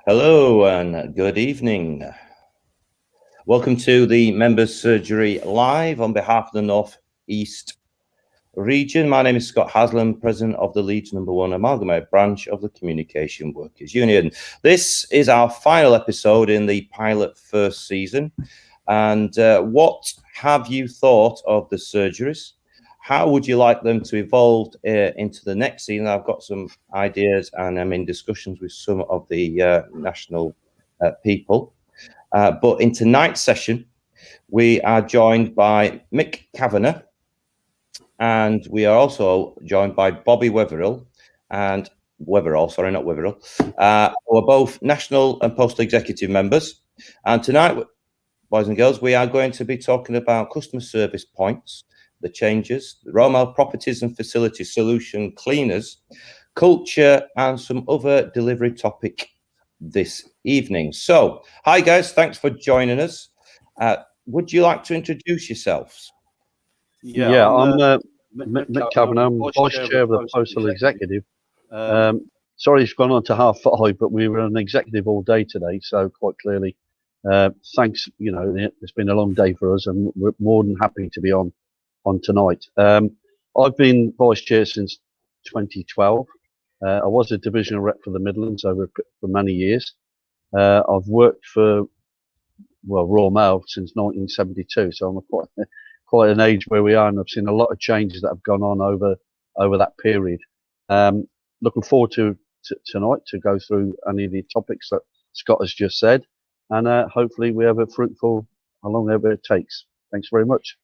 Hello and good evening. Welcome to the Members Surgery Live on behalf of the North East region. My name is Scott Haslam, President of the Leeds No. 1 Amalgamated Branch of the Communication Workers Union. This is our final episode in the pilot first season. And what have you thought of the surgeries? How would you like them to evolve into the next season? I've got some ideas and I'm in discussions with some of the national people. But in tonight's session, we are joined by Mick Kavannagh, and we are also joined by Bobby Weatherall, and who are both national and postal executive members. And tonight, boys and girls, we are going to be talking about customer service points, the changes, the Royal Properties and Facility Solution Cleaners, culture, and some other delivery topic this evening. So, hi guys, thanks for joining us. Would you like to introduce yourselves? Yeah, I'm Mick Kavannagh. I'm Vice Chair of the Postal Executive. Sorry it's gone on to 5:30, but we were an executive all day today, so quite clearly, thanks, it's been a long day for us and we're more than happy to be on tonight. I've been Vice Chair since 2012. I was a divisional rep for the Midlands for many years. I've worked for Royal Mail since 1972, so I'm quite an age where we are, and I've seen a lot of changes that have gone on over that period. Looking forward to tonight to go through any of the topics that Scott has just said, and hopefully we have a fruitful along however it takes. Thanks very much.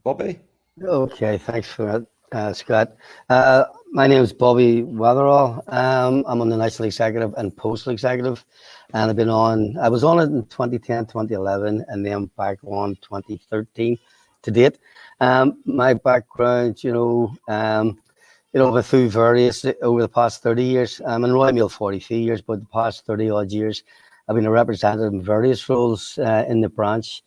Bobby? Okay, thanks for that, Scott. My name is Bobby Weatherall. I'm on the National Executive and Postal Executive, and I was on it in 2010, 2011, and then back on 2013 to date. My background, through various over the past 30 years. I'm in Royal Mail 43 years, but the past 30 odd years, I've been a representative in various roles in the branch.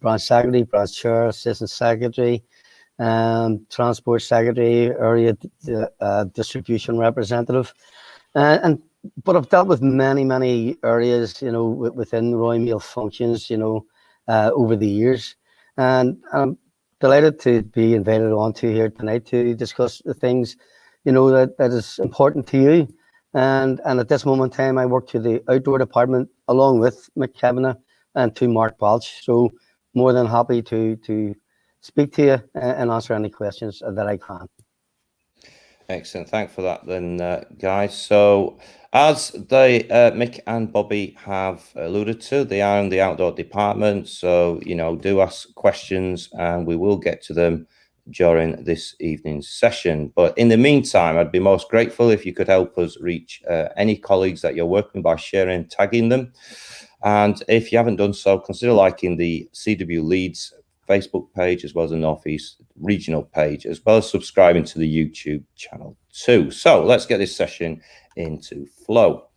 Branch Secretary, Branch Chair, Assistant Secretary, Transport Secretary, Area Distribution Representative. But I've dealt with many areas, within Royal Mail functions, over the years. And I'm delighted to be invited onto here tonight to discuss the things, that is important to you. And at this moment in time, I work to the outdoor department along with Mick Kavannagh and to Mark Balch. So more than happy to speak to you and answer any questions that I can. Excellent. Thanks for that then, guys. So as Mick and Bobby have alluded to, they are in the outdoor department. So, do ask questions and we will get to them during this evening's session. But in the meantime, I'd be most grateful if you could help us reach any colleagues that you're working with by sharing, tagging them. And if you haven't done so, consider liking the CW Leeds Facebook page, as well as the Northeast regional page, as well as subscribing to the YouTube channel too. So let's get this session into flow.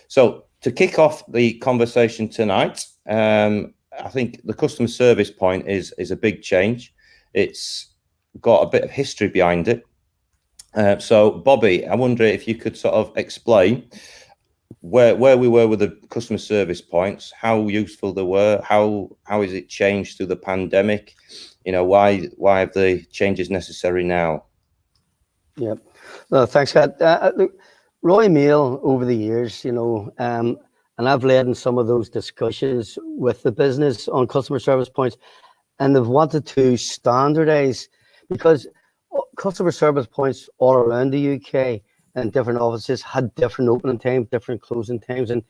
So to kick off the conversation tonight, I think the customer service point is a big change. It's got a bit of history behind it. So Bobby, I wonder if you could sort of explain where we were with the customer service points, how useful they were, how has it changed through the pandemic? Why have the changes necessary now? Yeah, well, thanks, Scott. Royal Mail over the years, and I've led in some of those discussions with the business on customer service points, and they've wanted to standardise, because customer service points all around the UK and different offices had different opening times, different closing times, and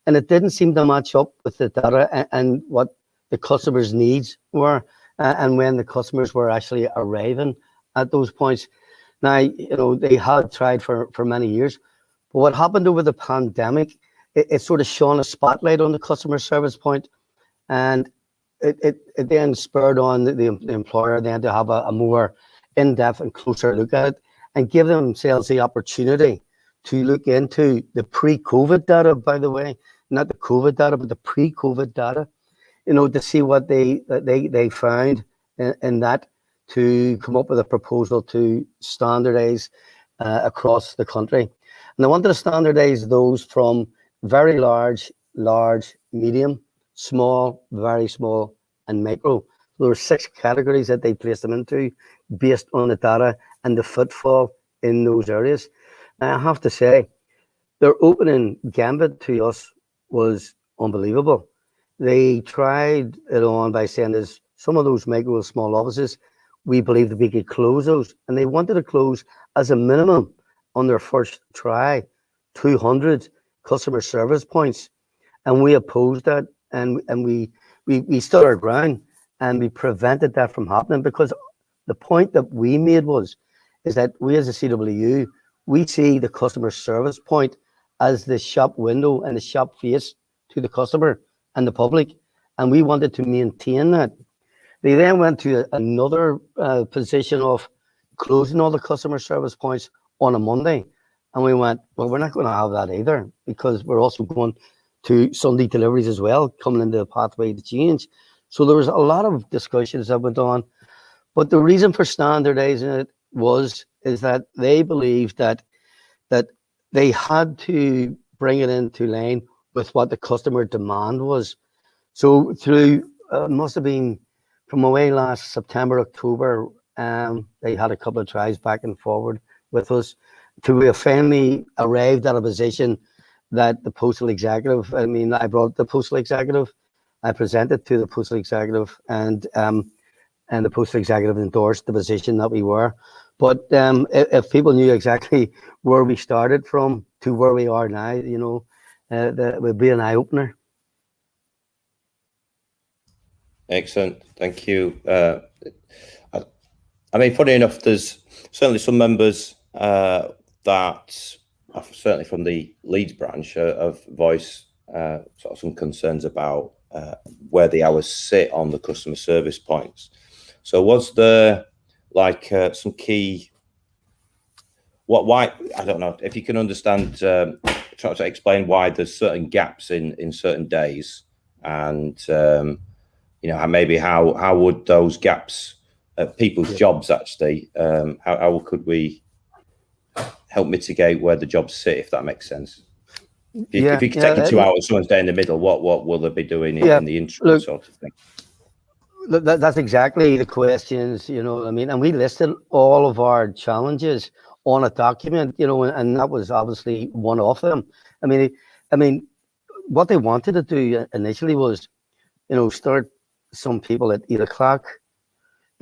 it didn't seem to match up with the data and what the customers' needs were, and when the customers were actually arriving at those points. Now, they had tried for many years, but what happened over the pandemic, it sort of shone a spotlight on the customer service point, and it then spurred on the employer then to have a more in-depth and closer look at it, and give themselves the opportunity to look into the pre-COVID data, by the way, not the COVID data, but the pre-COVID data, to see what they found in that, to come up with a proposal to standardize across the country. And I wanted to standardize those from very large, medium, small, very small, and micro. There were 6 categories that they placed them into based on the data and the footfall in those areas. And I have to say, their opening gambit to us was unbelievable. They tried it on by saying there's some of those micro and small offices, we believe that we could close those. And they wanted to close as a minimum on their first try, 200 customer service points. And we opposed that, and we stood our ground, and we prevented that from happening, because the point that we made is that we as a CWU, we see the customer service point as the shop window and the shop face to the customer and the public, and we wanted to maintain that. They then went to another position of closing all the customer service points on a Monday, and we went, well, we're not going to have that either, because we're also going to Sunday deliveries as well, coming into the pathway to change. So there was a lot of discussions that went on, but the reason for standardizing it is that they believed that they had to bring it into line with what the customer demand was. So through must have been from away last September, October, they had a couple of tries back and forward with us till we finally arrived at a position that the postal executive, I brought the postal executive, I presented to the postal executive, and the postal executive endorsed the position that we were. But if people knew exactly where we started from to where we are now, that would be an eye-opener. Excellent, thank you. Funny enough, there's certainly some members that, certainly from the Leeds branch, have voiced sort of some concerns about where the hours sit on the customer service points. So was there some key, why, I don't know, if you can understand, try to explain why there's certain gaps in certain days, and maybe how would those gaps, people's jobs actually, how could we help mitigate where the jobs sit, if that makes sense? If you could take 2 hours, someone's day in the middle, what will they be doing in the interim sort of thing? That's exactly the questions, and we listed all of our challenges on a document, and that was obviously one of them. What they wanted to do initially was, start some people at 8 o'clock,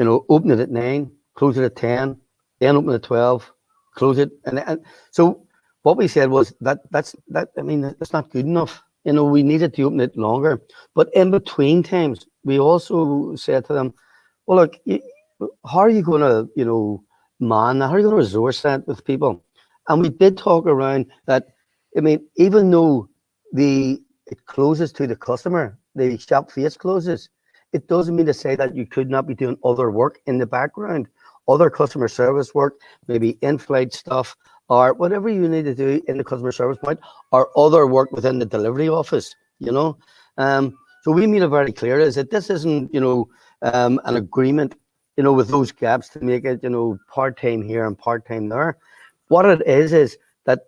open it at 9, close it at 10, then open at 12, close it, and so what we said was that's not good enough. We needed to open it longer, but in between times, we also said to them, well, look, how are you going to, man, how are you going to resource that with people? And we did talk around that. Even though it closes to the customer, the shop face closes, it doesn't mean to say that you could not be doing other work in the background, other customer service work, maybe in-flight stuff, or whatever you need to do in the customer service point, or other work within the delivery office, So we made it very clear is that this isn't, an agreement, with those gaps to make it, part-time here and part-time there. What it is that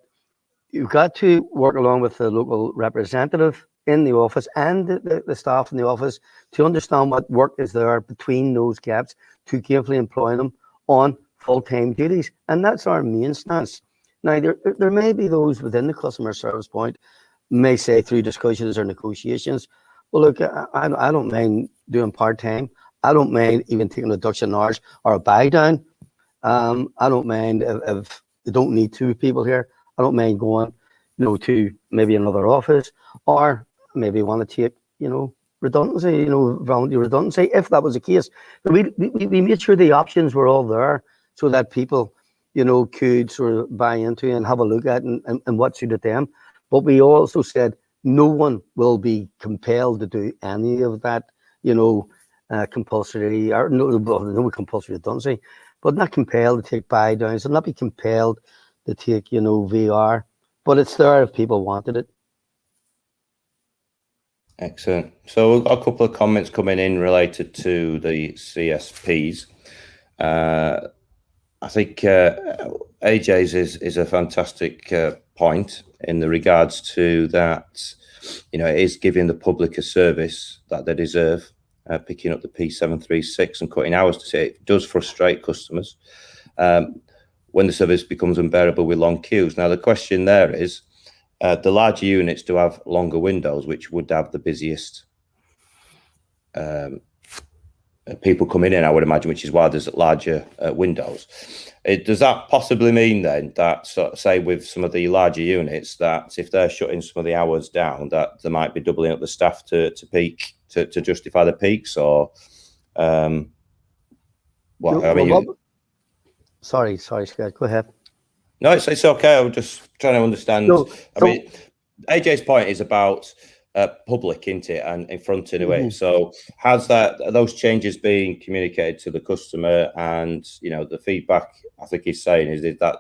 you've got to work along with the local representative in the office and the staff in the office to understand what work is there between those gaps to carefully employ them on full-time duties. And that's our main stance. Now, there may be those within the customer service point may say through discussions or negotiations, well, look, I don't mind doing part-time. I don't mind even taking reduction hours or a buy down. I don't mind if they don't need 2 people here. I don't mind going, to maybe another office, or maybe want to take, redundancy, voluntary redundancy, if that was the case. But we made sure the options were all there so that people, could sort of buy into and have a look at and what suited them. But we also said no one will be compelled to do any of that, compulsory, or no compulsory redundancy, but not compelled to take buy downs and not be compelled to take, VR. But it's there if people wanted it. Excellent. So we've got a couple of comments coming in related to the CSPs. I think AJ's is a fantastic point in the regards to that, you know, it is giving the public a service that they deserve, picking up the P736 and cutting hours to say it does frustrate customers when the service becomes unbearable with long queues. Now, the question there is, the larger units do have longer windows, which would have the busiest people coming in, I would imagine, which is why there's larger windows. Does that possibly mean then that, say, with some of the larger units, that if they're shutting some of the hours down, that they might be doubling up the staff to peak, to justify the peaks, or what? I mean, sorry, Scott, go ahead. No, it's okay. I'm just trying to understand. I mean, AJ's point is about public, isn't it, and in front anyway. So has those changes being communicated to the customer? And you know, the feedback I think he's saying is that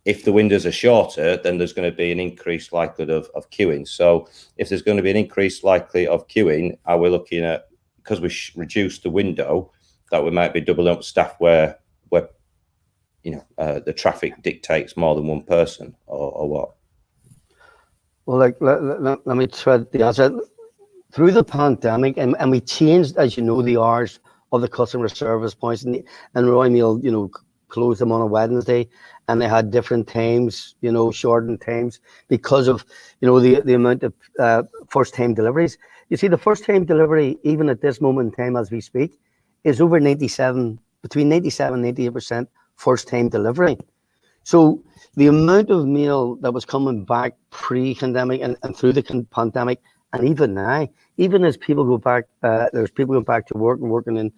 if the windows are shorter, then there's going to be an increased likelihood of queuing. So if there's going to be an increased likelihood of queuing, are we looking at, because we reduce the window, that we might be doubling up staff where you know, the traffic dictates more than one person, or what? Well, like, let me try the answer. Through the pandemic, and we changed, as you know, the hours of the customer service points, and Royal Mail, you know, closed them on a Wednesday, and they had different times, you know, shortened times, because of, you know, the amount of first-time deliveries. You see, the first-time delivery, even at this moment in time as we speak, is over between 97 and 98% first-time delivery. So the amount of mail that was coming back pre-pandemic and through the pandemic, and even now, even as people go back, there's people going back to work and working in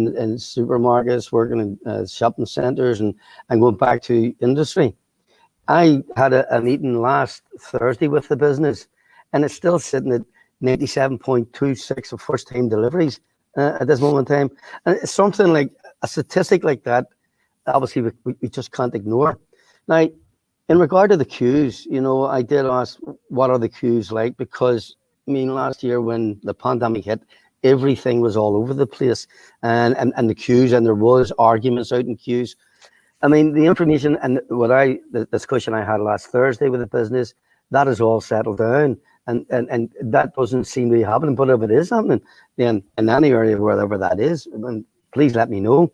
supermarkets, working in shopping centres, and going back to industry. I had a meeting last Thursday with the business, and it's still sitting at 97.26 of first-time deliveries at this moment in time. And it's something like a statistic like that, obviously we just can't ignore. Now, in regard to the queues, you know, I did ask, what are the queues like? Because, I mean, last year when the pandemic hit, everything was all over the place, and the queues, and there was arguments out in queues. I mean, the information and the discussion I had last Thursday with the business, that is all settled down, and that doesn't seem to be happening. But if it is happening, then in any area, wherever that is, please let me know.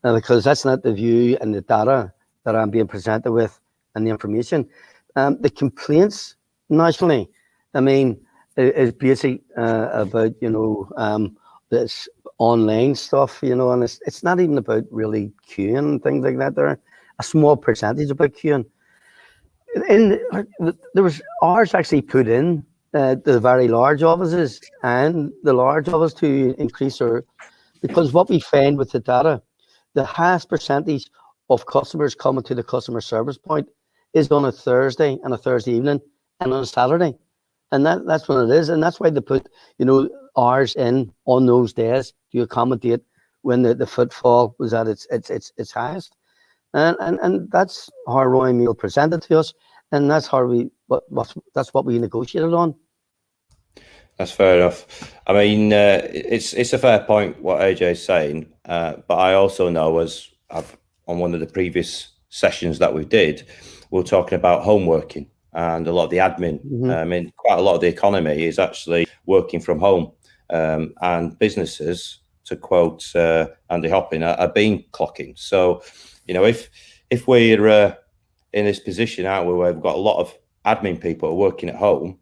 Because that's not the view and the data that I'm being presented with, and the information. The complaints nationally, I mean, is basic about, you know, this online stuff, you know, and it's not even about really queuing and things like that. There are a small percentage about queuing. There was hours actually put in the very large offices and the large office to increase because what we find with the data, the highest percentage of customers coming to the customer service point is on a Thursday and a Thursday evening and on a Saturday. And that's what it is. And that's why they put, you know, hours in on those days to accommodate when the footfall was at its highest. And that's how Royal Mail presented to us. And that's how that's what we negotiated on. That's fair enough. I mean, it's a fair point what AJ's saying, but I also know, as on one of the previous sessions that we did, we were talking about home working and a lot of the admin. I mean, quite a lot of the economy is actually working from home, and businesses, to quote Andy Hopping, are being clocking. So, you know, if we're in this position, aren't we, where we've got a lot of admin people working at home,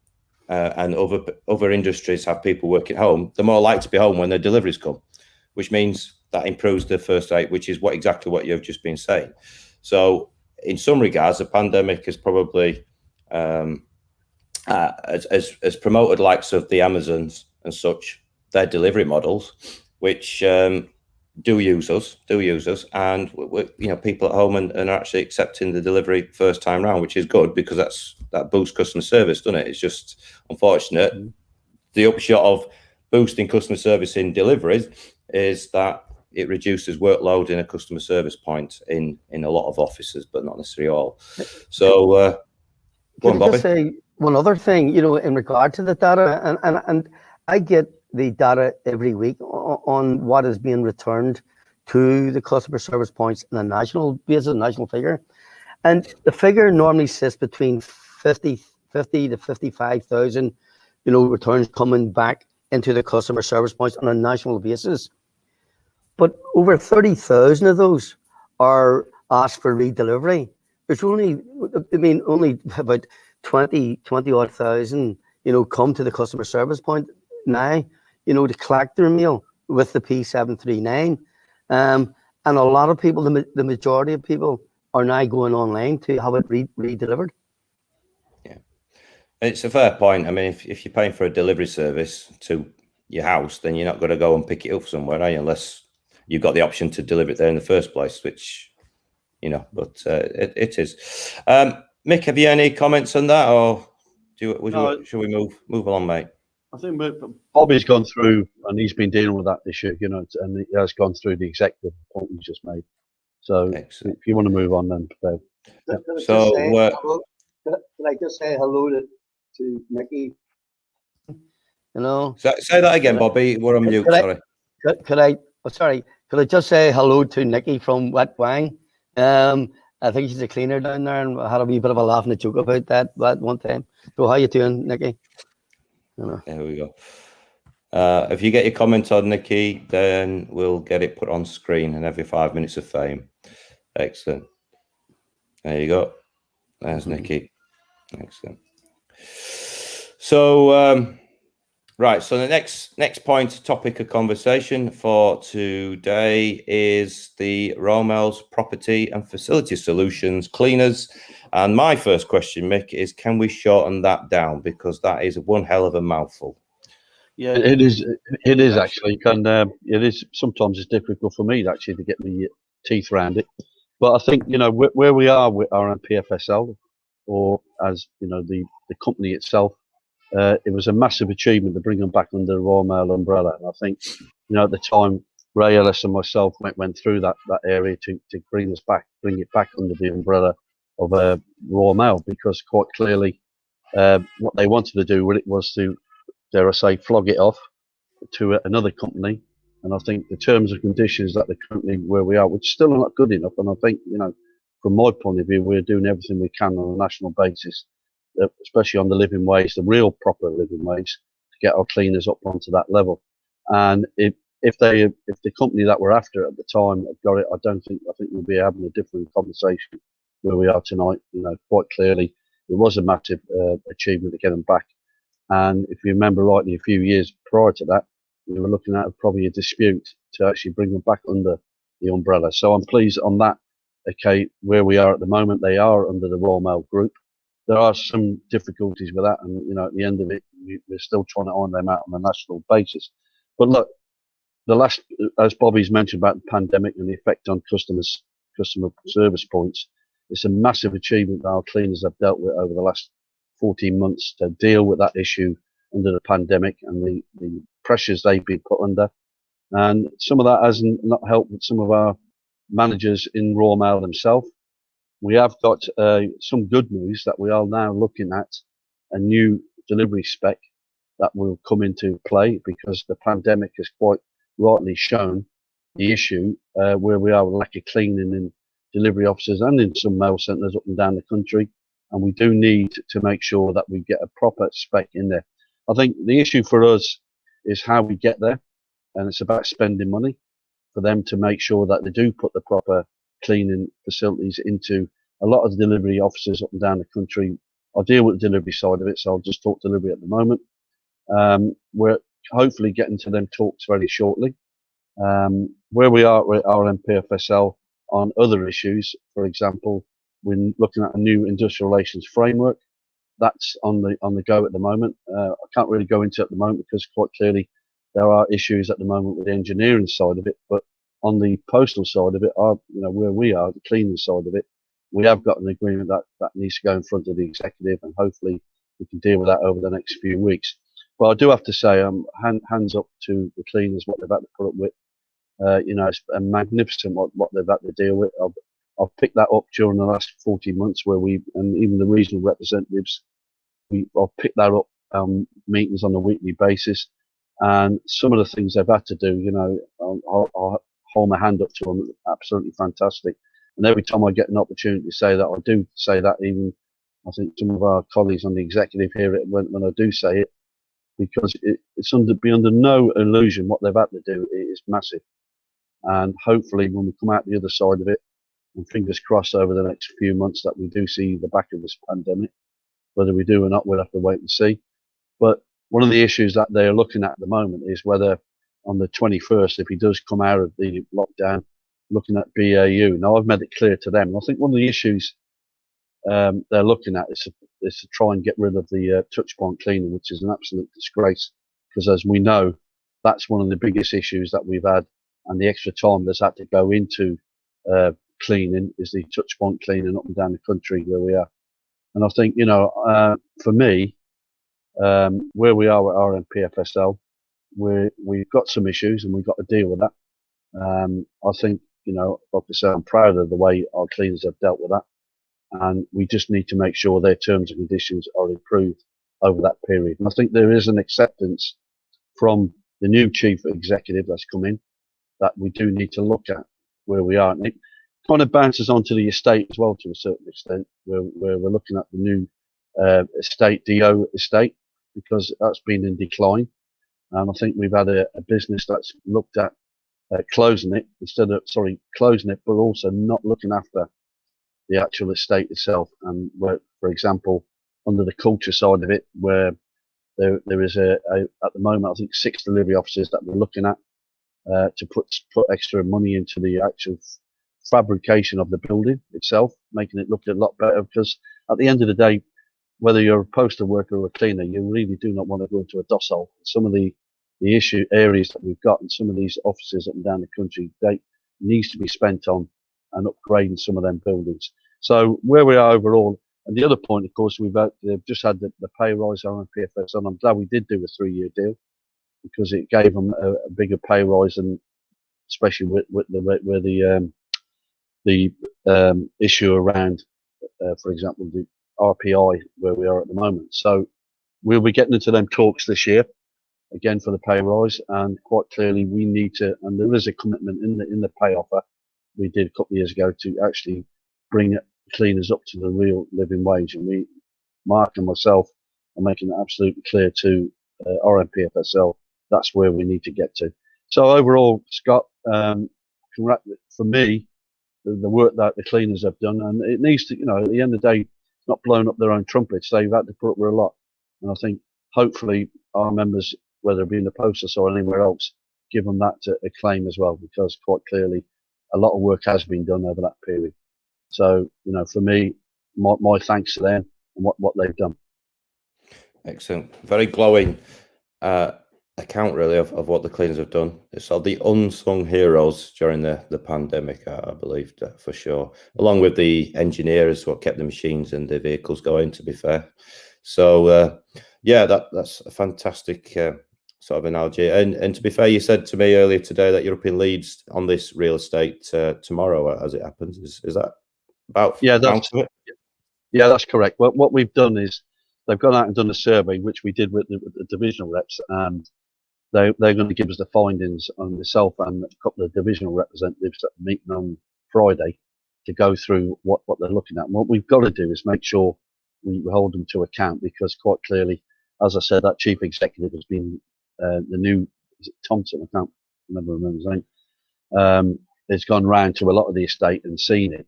and other industries have people working at home, they're more likely to be home when their deliveries come, which means that improves the first rate, which is exactly what you've just been saying. So in some regards, the pandemic has probably has promoted likes of the Amazons and such, their delivery models, which do use us, and you know, people at home and are actually accepting the delivery first time round, which is good, because that boosts customer service, doesn't it? It's just unfortunate. The upshot of boosting customer service in deliveries is that it reduces workload in a customer service point in a lot of offices, but not necessarily all. So, go on, Bobby. Just say one other thing, you know, in regard to the data, and I get the data every week on what is being returned to the customer service points on a national basis, national figure, and the figure normally sits between 50 to 55,000, you know, returns coming back into the customer service points on a national basis. But over 30,000 of those are asked for redelivery. There's only about 20 odd thousand, you know, come to the customer service point now, you know, to collect their meal with the P739. And a lot of people, the majority of people, are now going online to have it redelivered. Yeah, it's a fair point. I mean, if you're paying for a delivery service to your house, then you're not going to go and pick it up somewhere, are you? Unless you've got the option to deliver it there in the first place, which, you know, but it is. Mick, have you any comments on that, or should we move along, mate? I think Bobby's gone through, and he's been dealing with that issue, you know, and he has gone through the executive point you just made. So excellent. If you want to move on, then. Can I just say hello to Nicky? You know. Say that again, Bobby. We're on mute. Sorry. Could I just say hello to Nicky from Wet Wang? I think she's a cleaner down there, and I had a wee bit of a laugh and a joke about that one time. So how you doing, Nicky? There we go. If you get your comment on Nicky, then we'll get it put on screen, and every 5 minutes of fame. Excellent. There you go. There's Nicky. Excellent. So, right. So the next point, topic of conversation for today is the Romel's Property and Facility Solutions Cleaners. And my first question, Mick, is can we shorten that down, because that is one hell of a mouthful. Yeah, it is. It is actually, and it is. Sometimes it's difficult for me actually to get my teeth around it. But I think, you know, where we are with RMPFSL, or as you know, the company itself, it was a massive achievement to bring them back under the Royal Mail umbrella. And I think, you know, at the time, Ray Ellis and myself went through that area to bring it back under the umbrella of Royal Mail, because quite clearly what they wanted to do with it was to, dare I say, flog it off to another company. And I think the terms and conditions that the company where we are, which is still not good enough. And I think, you know, from my point of view, we're doing everything we can on a national basis, especially on the living wage, the real proper living wage, to get our cleaners up onto that level. And if the company that we're after at the time had got it, I think we'll be having a different conversation where we are tonight. You know, quite clearly, it was a massive achievement to get them back. And if you remember rightly, a few years prior to that, we were looking at probably a dispute to actually bring them back under the umbrella. So I'm pleased on that. Okay, where we are at the moment, they are under the Royal Mail Group. There are some difficulties with that, and you know, at the end of it, we're still trying to iron them out on a national basis. But look, as Bobby's mentioned about the pandemic and the effect on customer service points, it's a massive achievement that our cleaners have dealt with over the last 14 months to deal with that issue under the pandemic and the pressures they've been put under. And some of that hasn't not helped with some of our managers in Royal Mail themselves. We have got some good news that we are now looking at a new delivery spec that will come into play, because the pandemic has quite rightly shown the issue where we are with lack of cleaning in delivery offices and in some mail centres up and down the country. And we do need to make sure that we get a proper spec in there. I think the issue for us is how we get there, and it's about spending money for them to make sure that they do put the proper cleaning facilities into a lot of the delivery offices up and down the country. I deal with the delivery side of it, so I'll just talk delivery at the moment. We're hopefully getting to them talks very shortly. Where we are with RMPFSL on other issues, for example, we're looking at a new industrial relations framework. That's on the go at the moment. I can't really go into it at the moment because quite clearly there are issues at the moment with the engineering side of it. But on the postal side of it, where we are, the cleaning side of it, we have got an agreement that needs to go in front of the executive, and hopefully we can deal with that over the next few weeks. But I do have to say, hands up to the cleaners, what they've had to put up with. It's magnificent what they've had to deal with. I've picked that up during the last 14 months and even the regional representatives, I've picked that up meetings on a weekly basis, and some of the things they've had to do, I'll hold my hand up to them. Absolutely fantastic. And every time I get an opportunity to say that, I do say that, even I think some of our colleagues on the executive hear it when I do say it, because it's be under no illusion what they've had to do. It is massive. And hopefully when we come out the other side of it, and fingers crossed over the next few months that we do see the back of this pandemic, whether we do or not, we'll have to wait and see. But one of the issues that they're looking at the moment is whether on the 21st, if he does come out of the lockdown, looking at BAU. Now, I've made it clear to them. I think one of the issues they're looking at is to try and get rid of the touch point cleaning, which is an absolute disgrace, because as we know, that's one of the biggest issues that we've had, and the extra time that's had to go into cleaning is the touch point cleaning up and down the country where we are. And I think, for me, where we are at RMPFSL, we've got some issues and we've got to deal with that. I think, like I say, I'm proud of the way our cleaners have dealt with that. And we just need to make sure their terms and conditions are improved over that period. And I think there is an acceptance from the new chief executive that's come in that we do need to look at where we are. And it kind of bounces onto the estate as well to a certain extent, where we're looking at the new estate, DO estate, because that's been in decline. And I think we've had a business that's looked at closing it, but also not looking after the actual estate itself. And where, for example, under the culture side of it, where there is at the moment, I think 6 delivery offices that we're looking at to put extra money into the actual fabrication of the building itself, making it look a lot better. Because at the end of the day, whether you're a postal worker or a cleaner, you really do not want to go into a dossal. Some of the issue areas that we've got and some of these offices up and down the country, they needs to be spent on and upgrading some of them buildings. So where we are overall, and the other point, of course, they've just had the pay rise on PFS, and I'm glad we did do a 3-year deal because it gave them a bigger pay rise, and especially with the issue around, for example, the RPI where we are at the moment. So we'll be getting into them talks this year again for the pay rise, and quite clearly we need to, and there is a commitment in the pay offer we did a couple of years ago to actually bring cleaners up to the real living wage. And Mark and myself are making it absolutely clear to RMPFSL that's where we need to get to. So overall, Scott, for me, the work that the cleaners have done, and it needs to, at the end of the day, not blowing up their own trumpets. They've had to put up with a lot, and I think hopefully our members, whether it be in the post or anywhere else, give them that acclaim as well, because quite clearly a lot of work has been done over that period. So, for me, my thanks to them and what they've done. Excellent. Very glowing account, really, of what the cleaners have done. It's all the unsung heroes during the pandemic, I believe, for sure, along with the engineers what kept the machines and the vehicles going, to be fair. So, yeah, that's a fantastic sort of analogy. And to be fair, you said to me earlier today that you're up in Leeds on this real estate tomorrow, as it happens. Is that about? Yeah, that's correct. Well, what we've done is they've gone out and done a survey, which we did with the divisional reps, and they're going to give us the findings on myself and a couple of divisional representatives that are meeting on Friday to go through what they're looking at. And what we've got to do is make sure we hold them to account, because quite clearly, as I said, that chief executive has been the new, is it Thompson? I can't remember his name. It's gone round to a lot of the estate and seen it,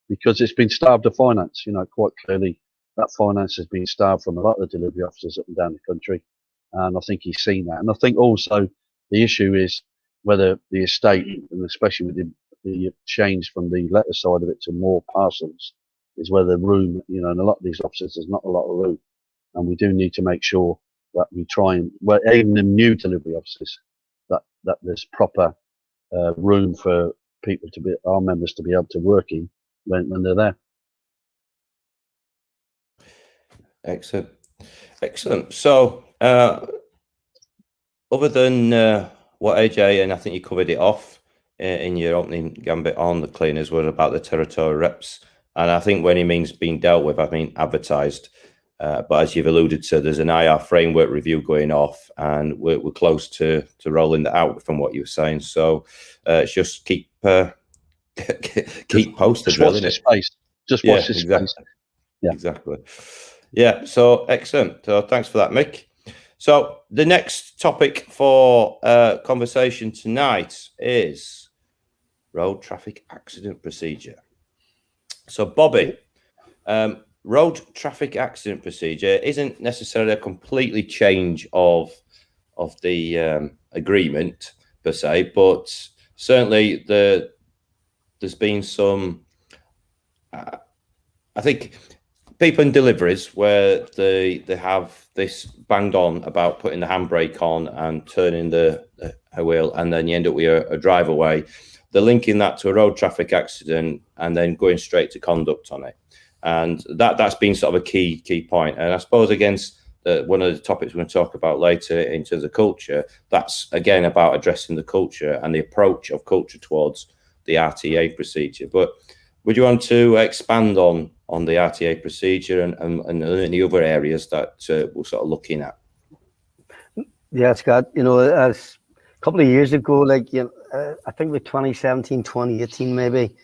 because it's been starved of finance. Quite clearly that finance has been starved from a lot of the delivery officers up and down the country, and I think he's seen that. And I think also the issue is whether the estate, and especially with the change from the letter side of it to more parcels, is where the room, in a lot of these offices, there's not a lot of room. And we do need to make sure that we try and, even in new delivery offices, that there's proper room for people our members to be able to work in when they're there. Excellent. So, other than what AJ, and I think you covered it off in your opening gambit on the cleaners, were about the territorial reps. And I think when he means being dealt with, I mean advertised. But as you've alluded to, there's an IR framework review going off, and we're close to rolling that out from what you were saying. So it's just keep posted. Just watch this space. Just watch this space. Exactly. Yeah, so excellent. So thanks for that, Mick. So the next topic for conversation tonight is road traffic accident procedure. So Bobby, road traffic accident procedure isn't necessarily a completely change of the agreement per se, but certainly there's been some, I think, people in deliveries where they have this banged on about putting the handbrake on and turning the wheel, and then you end up with a drive away. They're linking that to a road traffic accident and then going straight to conduct on it, and that's been sort of a key point. And I suppose against one of the topics we're going to talk about later in terms of culture, that's again about addressing the culture and the approach of culture towards the RTA procedure. But would you want to expand on the RTA procedure and any other areas that we're sort of looking at? Yeah, Scott, as a couple of years ago, like, I think with 2017, 2018, maybe,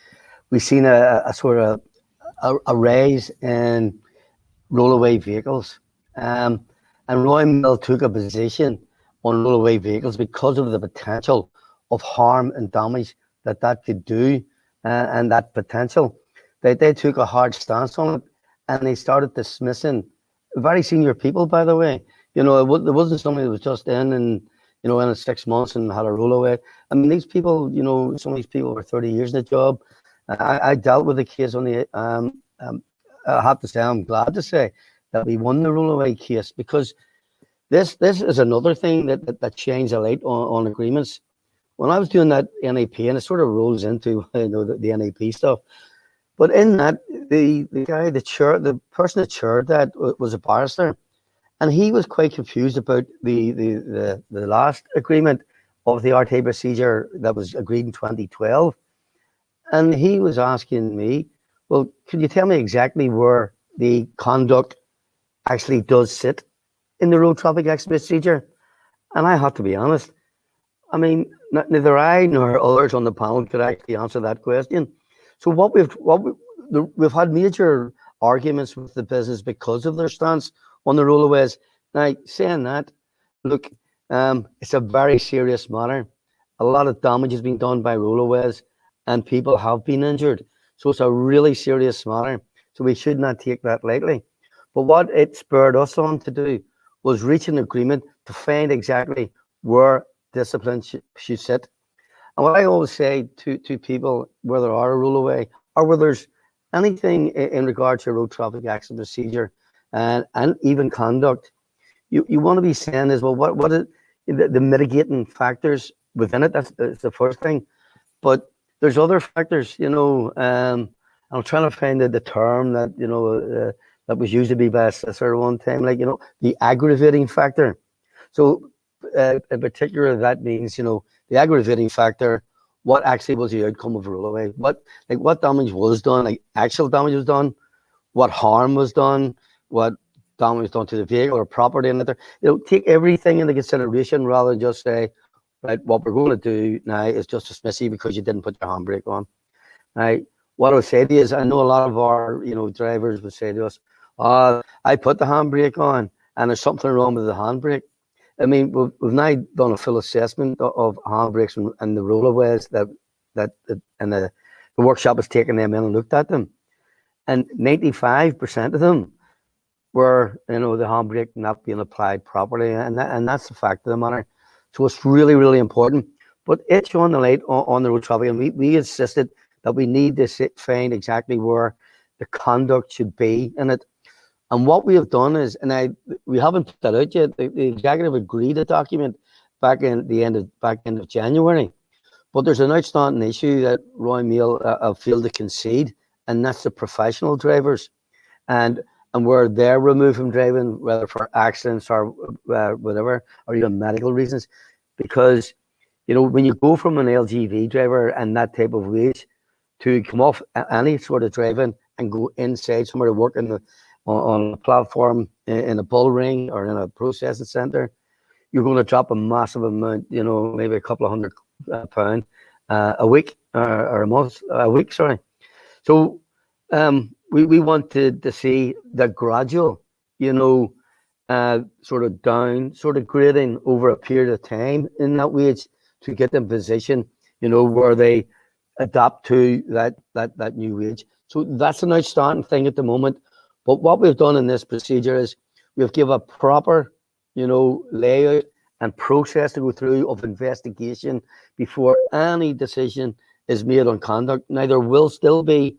we've seen a sort of a rise in rollaway vehicles. And Roy Mill took a position on rollaway vehicles because of the potential of harm and damage that could do, and that potential. They took a hard stance on it, and they started dismissing very senior people, by the way. There wasn't somebody that was just in 6 months and had a rollaway. I mean, these people, some of these people were 30 years in the job. I dealt with a case on the, I have to say, I'm glad to say that we won the rollaway case, because this is another thing that changed a lot on agreements. When I was doing that NAP, and it sort of rolls into the NAP stuff, but in that, the guy, the person that chaired that was a barrister, and he was quite confused about the last agreement of the RTA procedure that was agreed in 2012, and he was asking me, well, could you tell me exactly where the conduct actually does sit in the road traffic accident procedure? And I have to be honest, I mean, neither I nor others on the panel could actually answer that question. So we've had major arguments with the business because of their stance on the rollaways. Now, saying that, look, it's a very serious matter. A lot of damage has been done by rollaways, and people have been injured. So it's a really serious matter. So we should not take that lightly. But what it spurred us on to do was reach an agreement to find exactly where discipline should sit. And what I always say to people, where there are a rollaway or where there's anything in regard to road traffic accident procedure and even conduct, you want to be saying is, well, what are the mitigating factors within it? That's the first thing. But there's other factors, I'm trying to find the term that, that was used to be by a solicitor one time, like, the aggravating factor. So in particular, that means, the aggravating factor, what actually was the outcome of a rollaway? What damage was done, like actual damage was done, what harm was done, what damage was done to the vehicle or property and other. Take everything into consideration rather than just say, right, what we're going to do now is just dismiss you because you didn't put your handbrake on. Now, what I would say to you is, I know a lot of our, drivers would say to us, I put the handbrake on and there's something wrong with the handbrake. I mean, we've now done a full assessment of handbrakes and the rollaways and the workshop has taken them in and looked at them. And 95% of them were, the handbrake not being applied properly. And that's the fact of the matter. So it's really, really important. But it's on the light on the road traffic, and we insisted that we need to find exactly where the conduct should be in it. And what we have done is, and we haven't put that out yet, the executive agreed a document back end of January. But there's an outstanding issue that Roy Mail failed to concede, and that's the professional drivers. And where they're removed from driving, whether for accidents or whatever, or even medical reasons. Because, when you go from an LGV driver and that type of wage to come off any sort of driving and go inside somewhere to work on a platform in a bull ring or in a processing centre, you're going to drop a massive amount, maybe a couple of £100 a week or a month, a week, sorry. So we wanted to see the gradual, sort of down, sort of grading over a period of time in that wage to get them position, where they adapt to that new wage. So that's an outstanding thing at the moment. But what we've done in this procedure is we've given a proper, layout and process to go through of investigation before any decision is made on conduct. Now, there will still be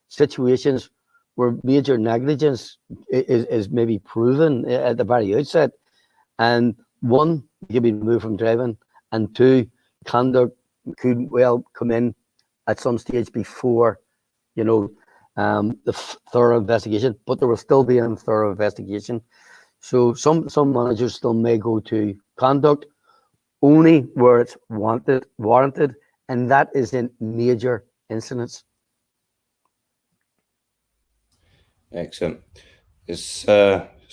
situations where major negligence is maybe proven at the very outset. And one, you can be removed from driving, and two, conduct could well come in at some stage before, the thorough investigation, but there will still be a thorough investigation. So some managers still may go to conduct only where it's warranted, and that is in major incidents. Excellent. It's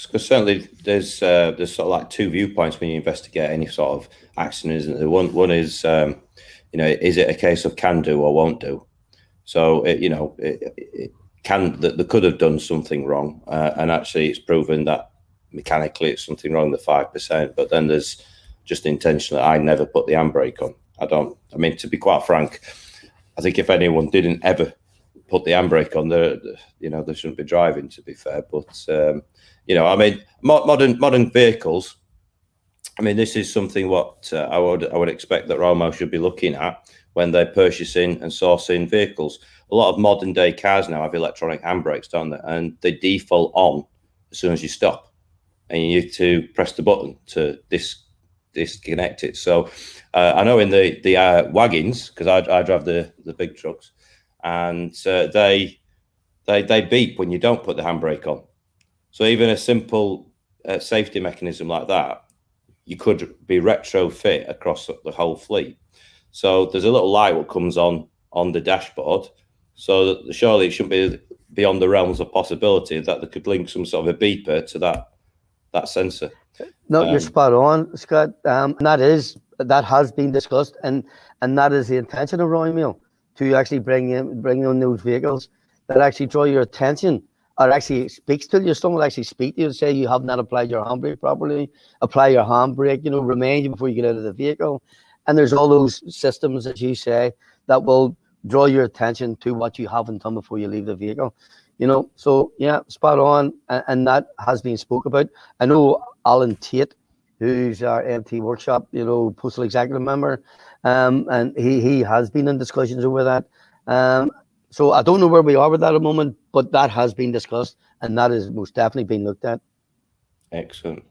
certainly there's sort of like two viewpoints when you investigate any sort of accident, isn't there? One is is it a case of can do or won't do? So they could have done something wrong, and actually it's proven that mechanically it's something wrong, the 5%. But then there's just intentionally, I never put the handbrake on. I mean, to be quite frank, I think if anyone didn't ever put the handbrake on, they shouldn't be driving, to be fair. But I mean, modern vehicles, I mean, this is something what I would expect that Romo should be looking at when they're purchasing and sourcing vehicles. A lot of modern day cars now have electronic handbrakes, don't they? And they default on as soon as you stop, and you need to press the button to disconnect it. So I know in the wagons, because I drive the big trucks, and they beep when you don't put the handbrake on. So even a simple safety mechanism like that, you could be retrofit across the whole fleet. So there's a little light that comes on the dashboard. So that surely it shouldn't be beyond the realms of possibility that they could link some sort of a beeper to that sensor. No, you're spot on, Scott. That has been discussed, and that is the intention of Royal Mail, to actually bring in those vehicles that actually draw your attention, or actually speaks to you. Someone will actually speak to you and say you have not applied your handbrake properly. Apply your handbrake, remind you before you get out of the vehicle. And there's all those systems, as you say, that will draw your attention to what you haven't done before you leave the vehicle. So yeah, spot on, and that has been spoke about. I know Alan Tate, who's our MT workshop, postal executive member, and he has been in discussions over that. So I don't know where we are with that at the moment, but that has been discussed, and that is most definitely being looked at. Excellent.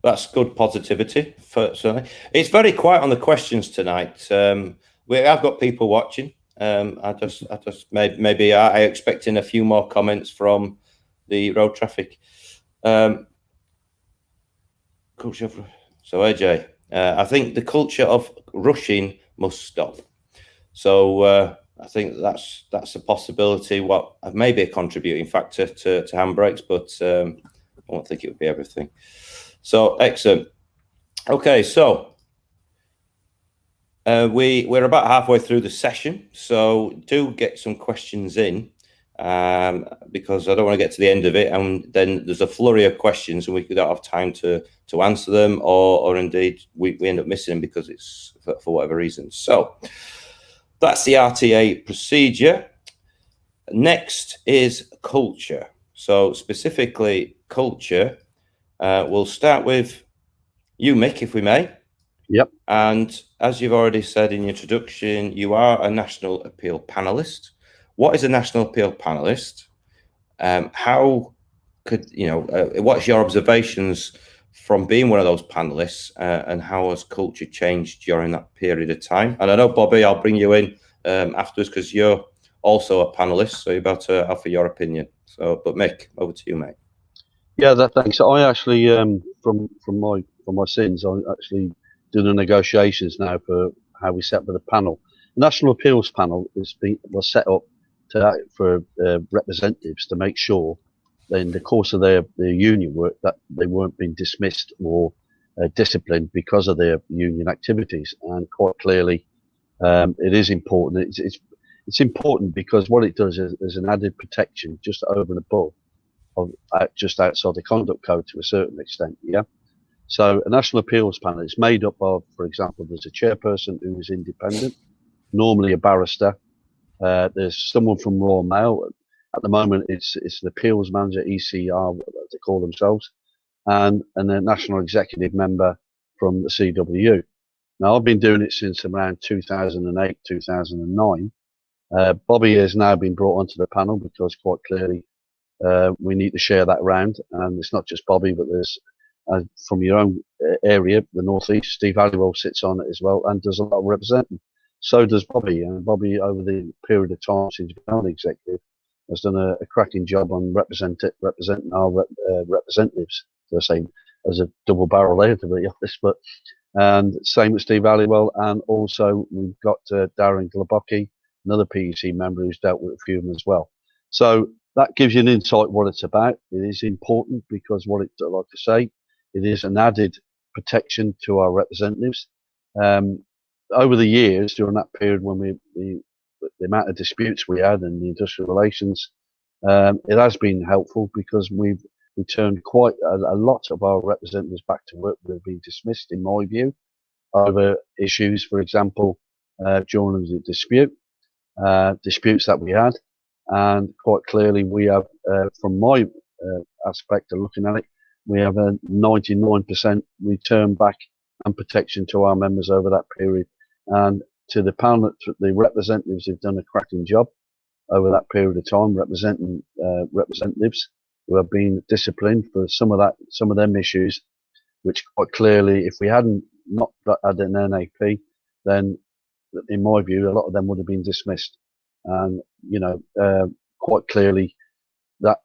That's good positivity. Certainly, it's very quiet on the questions tonight. I've got people watching. I just maybe I expecting a few more comments from the road traffic. Culture. So AJ, I think the culture of rushing must stop. So I think that's a possibility. What maybe a contributing factor to handbrakes, but I don't think it would be everything. So excellent. Okay, so we're about halfway through the session, so do get some questions in, because I don't want to get to the end of it and then there's a flurry of questions and we don't have time to answer them, or indeed we end up missing them because it's for whatever reason. So that's the RTA procedure. Next is culture. So specifically culture, we'll start with you, Mick, if we may. Yep. And as you've already said in your introduction, you are a National Appeal panelist. What is a National Appeal panelist? How could, what's your observations from being one of those panelists, and how has culture changed during that period of time? And I know, Bobby, I'll bring you in afterwards because you're also a panelist, so you're about to offer your opinion. So, but Mick, over to you, mate. Yeah, thanks. I actually, from my sins, I actually do the negotiations now for how we set up the panel. The National Appeals Panel was set up for representatives to make sure that in the course of their union work that they weren't being dismissed or disciplined because of their union activities. And quite clearly, it is important. it's important because what it does is an added protection just over and above of just outside the conduct code to a certain extent. Yeah. So a national appeals panel is made up of, for example, there's a chairperson who is independent, normally a barrister. There's someone from Royal Mail. At the moment, it's an appeals manager, ECR, what they call themselves, and a national executive member from the CWU. Now, I've been doing it since around 2008, 2009. Bobby has now been brought onto the panel because quite clearly we need to share that around. And it's not just Bobby, but there's from your own area, the North East, Steve Halliwell sits on it as well and does a lot of representing. So does Bobby. And Bobby, over the period of time since he's been executive, has done a cracking job on representing our representatives. So I say as a double barrel there, to be honest. But and same with Steve Halliwell, and also we've got Darren Glabocki, another PEC member who's dealt with a few of them as well. So that gives you an insight what it's about. It is important because what it, like I say, it is an added protection to our representatives. Over the years, during that period when the amount of disputes we had and the industrial relations, it has been helpful because we've returned quite a lot of our representatives back to work that have been dismissed, in my view, over issues, for example, during the disputes that we had. And quite clearly, we have, from my aspect of looking at it, we have a 99% return back and protection to our members over that period. And to the panel, the representatives have done a cracking job over that period of time, representing representatives who have been disciplined for some of them issues, which quite clearly, if we hadn't not had an NAP, then in my view, a lot of them would have been dismissed. And you know, quite clearly, that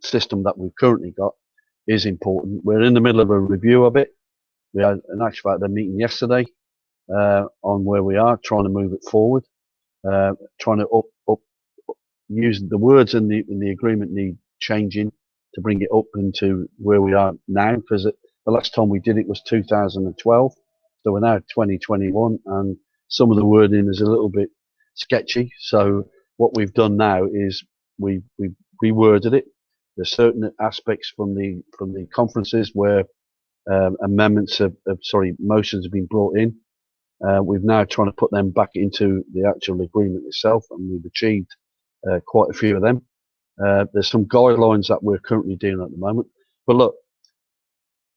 system that we've currently got is important. We're in the middle of a review of it. We had an actual fact, the meeting yesterday on where we are, trying to move it forward, trying to use the words in the agreement need changing to bring it up into where we are now, because the last time we did it was 2012, so we're now 2021, and some of the wording is a little bit sketchy. So what we've done now is we've reworded it. There's certain aspects from the conferences where motions have been brought in. We've now trying to put them back into the actual agreement itself, and we've achieved quite a few of them. There's some guidelines that we're currently doing at the moment. But look,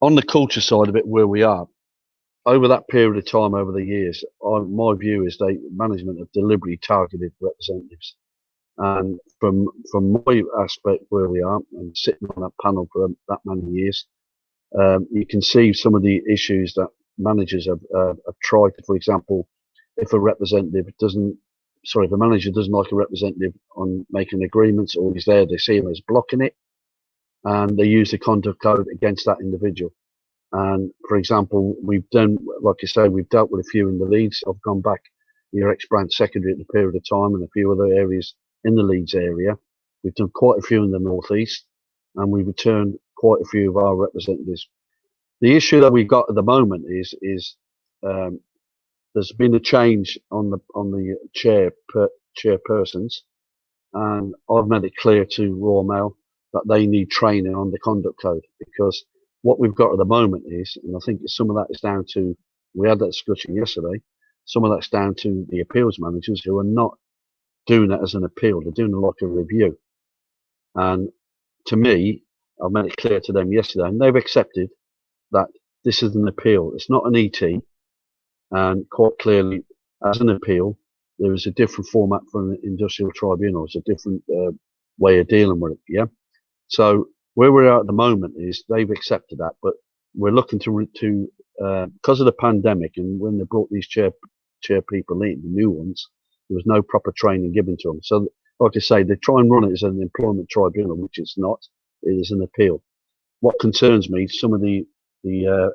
on the culture side of it, where we are, over that period of time, over the years, my view is management have deliberately targeted representatives. And from my aspect, where we are, and sitting on that panel for that many years, you can see some of the issues that managers have tried to, for example, if a manager doesn't like a representative on making agreements, or he's there, they see him as blocking it, and they use the conduct code against that individual. And for example, we've done, like I say, we've dealt with a few in the Leeds. I've gone back, your ex-branch secretary at the period of time, and a few other areas in the Leeds area. We've done quite a few in the North East, and we've returned quite a few of our representatives. The issue that we've got at the moment is there's been a change on the chairpersons, and I've made it clear to Royal Mail that they need training on the conduct code, because what we've got at the moment is, and I think some of that is down to, we had that discussion yesterday, some of that's down to the appeals managers who are not doing it as an appeal, they're doing it like a review. And to me, I've made it clear to them yesterday, and they've accepted that this is an appeal, it's not an ET. And quite clearly, as an appeal, there is a different format from an industrial tribunal. It's a different way of dealing with it. Yeah. So where we're at the moment is they've accepted that, but we're looking to because of the pandemic, and when they brought these chair people in, the new ones, there was no proper training given to them. So, like I say, they try and run it as an employment tribunal, which it's not. It is an appeal. What concerns me, some of the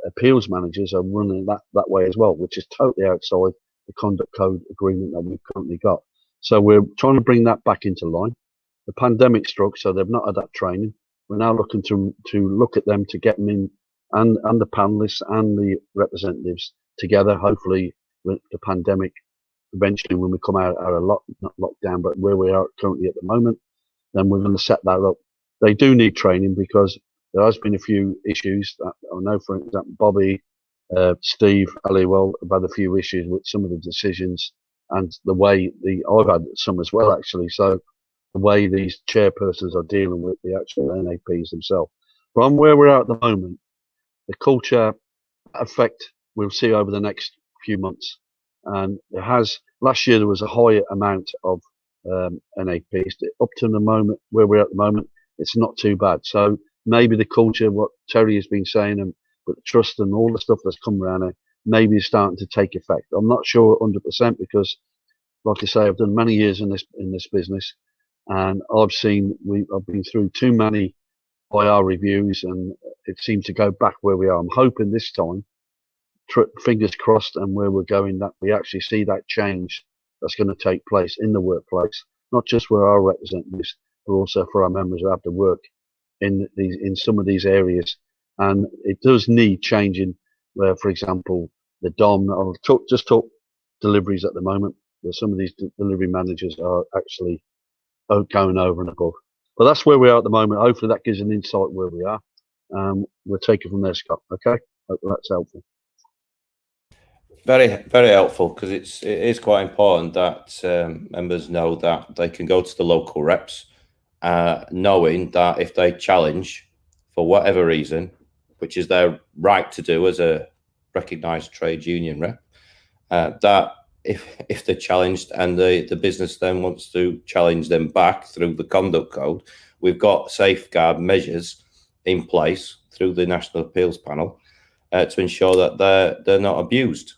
appeals managers are running that way as well, which is totally outside the conduct code agreement that we've currently got. So we're trying to bring that back into line. The pandemic struck, so they've not had that training. We're now looking to look at them to get them in, and the panelists and the representatives together, hopefully with the pandemic eventually when we come out of not lockdown, but where we are currently at the moment, then we're going to set that up. They do need training because there has been a few issues. I know, for example, Bobby, Steve, Halliwell have had a few issues with some of the decisions and the way I've had some as well, actually. So the way these chairpersons are dealing with the actual NAPs themselves. From where we're at the moment, the culture effect we'll see over the next few months. And last year there was a higher amount of NAPs. Up to the moment, where we're at the moment, it's not too bad. So maybe the culture, what Terry has been saying, and with the trust and all the stuff that's come around it, maybe is starting to take effect. I'm not sure 100% because, like I say, I've done many years in this business, and I've been through too many IR reviews, and it seemed to go back where we are. I'm hoping this time, fingers crossed, and where we're going, that we actually see that change that's going to take place in the workplace, not just for our representatives, but also for our members who have to work in some of these areas. And it does need changing. Where, for example, the DOM, I'll just talk deliveries at the moment, where some of these delivery managers are actually going over and above. But that's where we are at the moment. Hopefully that gives an insight where we are. We'll take it from there, Scott. Okay, hope that's helpful. Very, very helpful, because it is quite important that members know that they can go to the local reps, knowing that if they challenge for whatever reason, which is their right to do as a recognised trade union rep, that if they're challenged and the business then wants to challenge them back through the conduct code, we've got safeguard measures in place through the National Appeals Panel to ensure that they're not abused,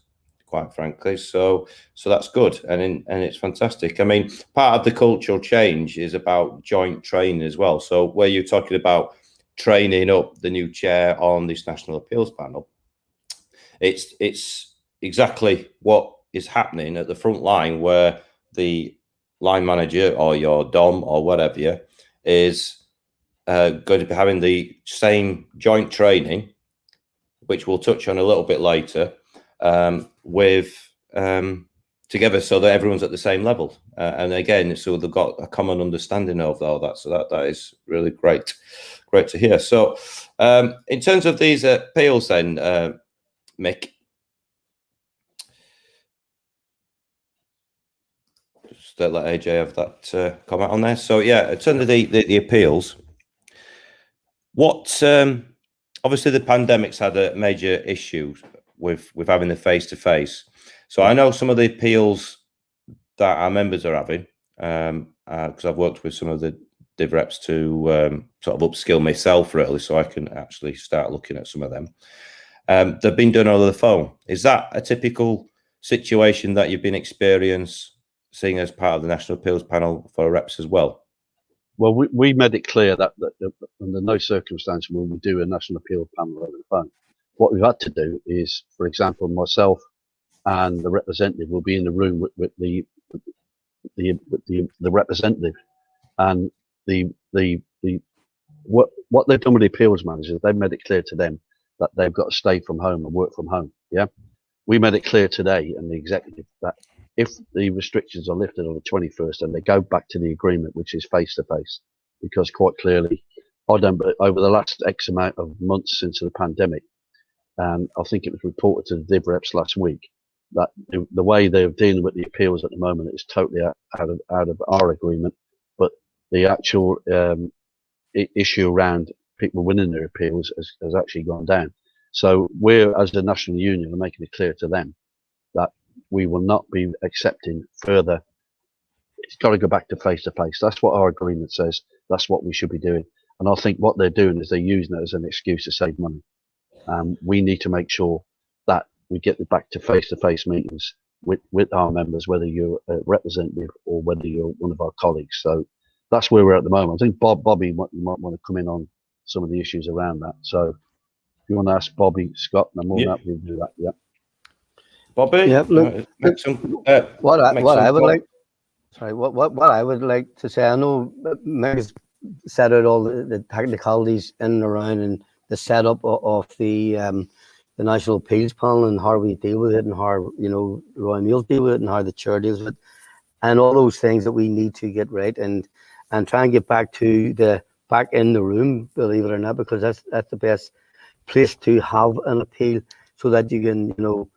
quite frankly. So that's good, and it's fantastic. I mean, part of the cultural change is about joint training as well. So where you're talking about training up the new chair on this National Appeals Panel, it's exactly what is happening at the front line, where the line manager or your DOM or whatever is going to be having the same joint training, which we'll touch on a little bit later, together, so that everyone's at the same level. And again, so they've got a common understanding of all that. So that is really great to hear. So in terms of these appeals then, Mick, just let AJ have that comment on there. So yeah, in terms of the appeals, what obviously the pandemic's had a major issue with having the face-to-face. So I know some of the appeals that our members are having, because I've worked with some of the div reps to sort of upskill myself, really, so I can actually start looking at some of them. They've been done over the phone. Is that a typical situation that you've been seeing as part of the National Appeals Panel for reps as well? Well, we made it clear that under no circumstance will we do a National Appeals Panel over the phone. What we've had to do is, for example, myself and the representative will be in the room with the representative, and what they've done with the appeals managers, they've made it clear to them that they've got to stay from home and work from home. Yeah, we made it clear today, and the executive, that if the restrictions are lifted on the 21st and they go back to the agreement, which is face to face, because quite clearly, over the last X amount of months since the pandemic, and I think it was reported to the div reps last week, that the way they're dealing with the appeals at the moment is totally out of our agreement. But the actual issue around people winning their appeals has actually gone down. So we're, as the national union, are making it clear to them that we will not be accepting further. It's got to go back to face to face. That's what our agreement says. That's what we should be doing. And I think what they're doing is they're using it as an excuse to save money. We need to make sure that we get back to face meetings with our members, whether you're a representative or whether you're one of our colleagues. So that's where we're at the moment. I think Bobby might want to come in on some of the issues around that. So if you want to ask Bobby, Scott, I'm more than happy to do that. Yeah. Bobby, yeah, look, what I would like to say, I know Meg's set out all the technicalities in and around and the setup of the the National Appeals Panel and how we deal with it, and how, you know, Roy Meals deal with it, and how the chair deals with it, and all those things that we need to get right, and try and get back to back in the room, believe it or not, because that's the best place to have an appeal, so that you can, you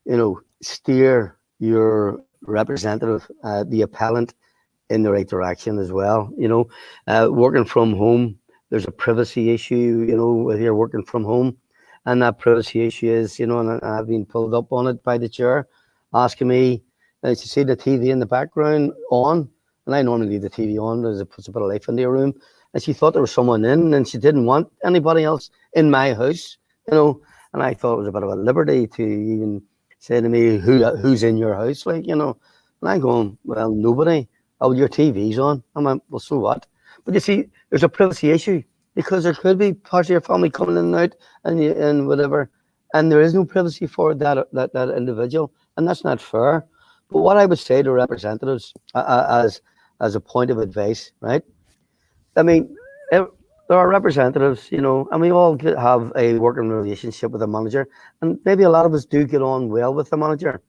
know, steer your representative, the appellant, in the right direction as well. You know, working from home, there's a privacy issue, you know, with you're working from home, and that privacy issue is, you know, and I've been pulled up on it by the chair, asking me, she see the TV in the background on, and I normally leave the TV on because it puts a bit of life into your room, and she thought there was someone in, and she didn't want anybody else in my house, you know, and I thought it was a bit of a liberty to even say to me, who's in your house, like, you know, and I'm going, well, nobody. Oh, your TV's on. I went, well, so what? But you see, there's a privacy issue, because there could be parts of your family coming in and out, and whatever, and there is no privacy for that individual, and that's not fair. But what I would say to representatives, as a point of advice, right? I mean, there are representatives, you know, and we all have a working relationship with a manager, and maybe a lot of us do get on well with the manager.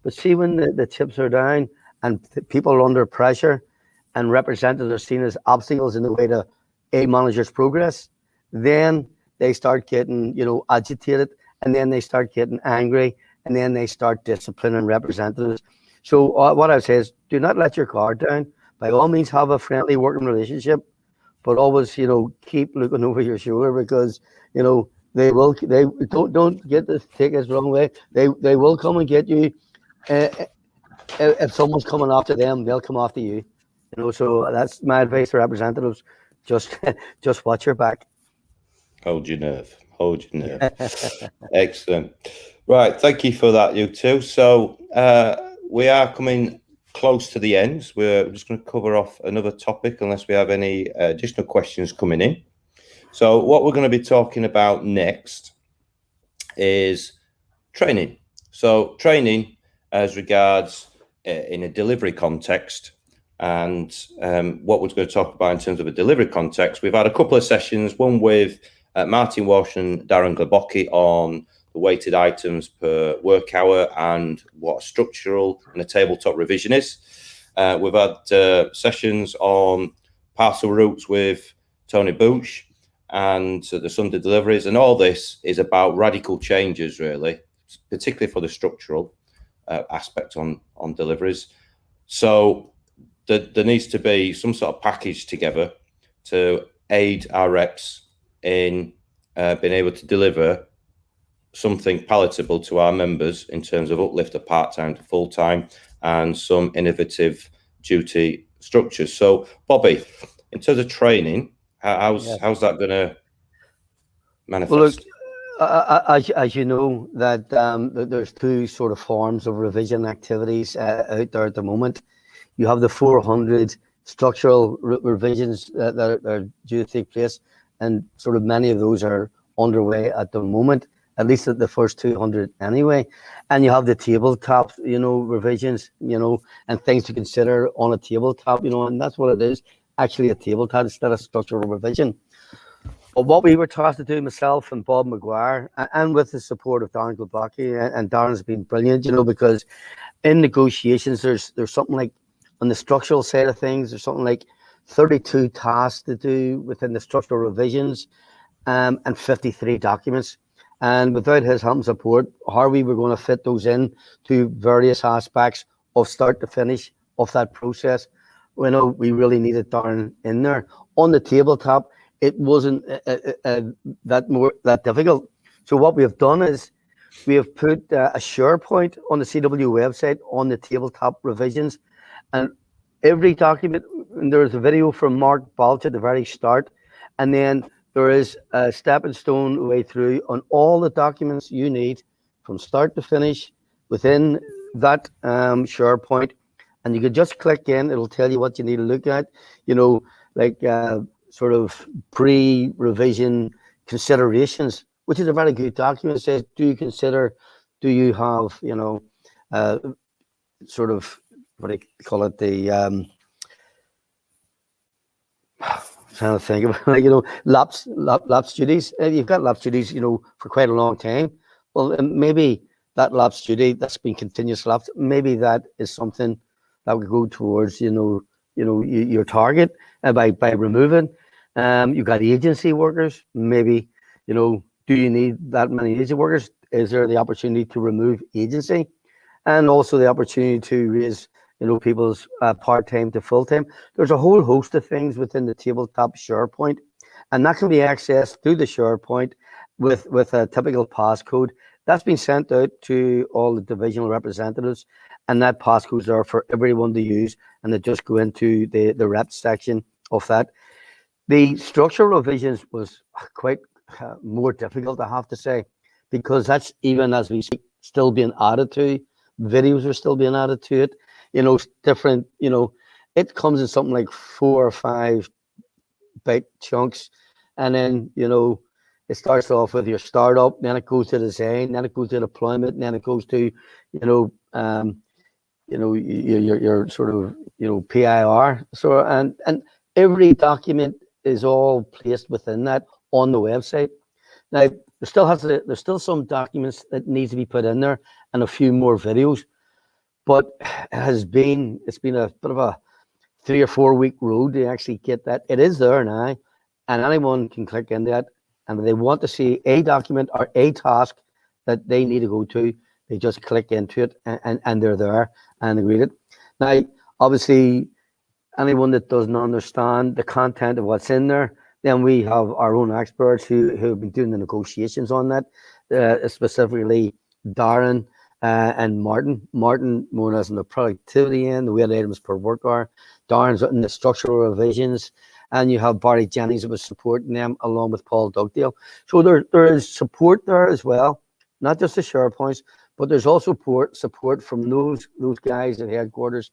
But see, when the chips are down and people are under pressure, and representatives are seen as obstacles in the way to a manager's progress, then they start getting, you know, agitated, and then they start getting angry, and then they start disciplining representatives. So what I would say is, do not let your guard down. By all means, have a friendly working relationship, but always, you know, keep looking over your shoulder, because, you know, they don't get this, take this the wrong way. They will come and get you. If someone's coming after them, they'll come after you. You know, so that's my advice to representatives. Just watch your back. Hold your nerve. Hold your nerve. Excellent. Right, thank you for that, you two. So we are coming close to the end. We're just going to cover off another topic, unless we have any additional questions coming in. So what we're going to be talking about next is training. So training as regards in a delivery context, and what we're going to talk about in terms of a delivery context. We've had a couple of sessions, one with Martin Walsh and Darren Glabocki on the weighted items per work hour and what a structural and a tabletop revision is. We've had sessions on parcel routes with Tony Booch and the Sunday deliveries, and all this is about radical changes, really, particularly for the structural aspect on deliveries. So there needs to be some sort of package together to aid our reps in being able to deliver something palatable to our members in terms of uplift of part-time to full-time and some innovative duty structures. So, Bobby, in terms of training, how's that going to manifest? Well, look, as you know, that there's two sort of forms of revision activities out there at the moment. You have the 400 structural revisions that are due to take place, and sort of many of those are underway at the moment, at least at the first 200 anyway. And you have the tabletop, you know, revisions, you know, and things to consider on a tabletop, you know, and that's what it is, actually a tabletop instead of structural revision. But what we were tasked to do, myself and Bob McGuire, and with the support of Darren Glabocki, and Darren's been brilliant, you know, because in negotiations, there's something like, on the structural side of things, there's something like 32 tasks to do within the structural revisions, and 53 documents. And without his help and support, how we were going to fit those in to various aspects of start to finish of that process, you know, we really needed Darren in there. On the tabletop, it wasn't that difficult. So what we have done is we have put a SharePoint on the CW website on the tabletop revisions, and every document, and there's a video from Mark Balch at the very start, and then there is a stepping stone way through on all the documents you need from start to finish within that SharePoint, and you can just click in. It'll tell you what you need to look at, you know, like sort of pre-revision considerations, which is a very good document. It says, do you have, you know, sort of, what do you call it, the trying to think of, like, you know, lapse duties. You've got lapse duties, you know, for quite a long time. well, maybe that lapse duty that's been continuous lapse, maybe that is something that would go towards your target by removing. You've got agency workers. Maybe do you need that many agency workers? Is there the opportunity to remove agency, and also the opportunity to raise people's part-time to full-time? There's a whole host of things within the tabletop SharePoint, and that can be accessed through the SharePoint with a typical passcode that's been sent out to all the divisional representatives, and that passcodes are for everyone to use, and they just go into the rep section of that. The structural revisions was quite more difficult, I have to say, because that's, even as we speak, still being added to. Videos are still being added to it. Different, it comes in something like 4 or 5 byte chunks, and then it starts off with your startup, then it goes to design, then it goes to deployment, and then it goes to your sort of PIR. So and every document is all placed within that on the website. Now there's still some documents that needs to be put in there, and a few more videos, but it's been a bit of a 3 or 4 week road to actually get that. It is there now, and anyone can click into that, and if they want to see a document or a task that they need to go to, they just click into it, and they're there and they read it. Now, obviously, anyone that doesn't understand the content of what's in there, then we have our own experts who have been doing the negotiations on that, specifically Darren and Martin. Martin more or less in the productivity end, the weighted items per work hour. Darren's in the structural revisions, and you have Barry Jennings who was supporting them along with Paul Dugdale. So there is support there as well, not just the SharePoints, but there's also support from those guys at headquarters.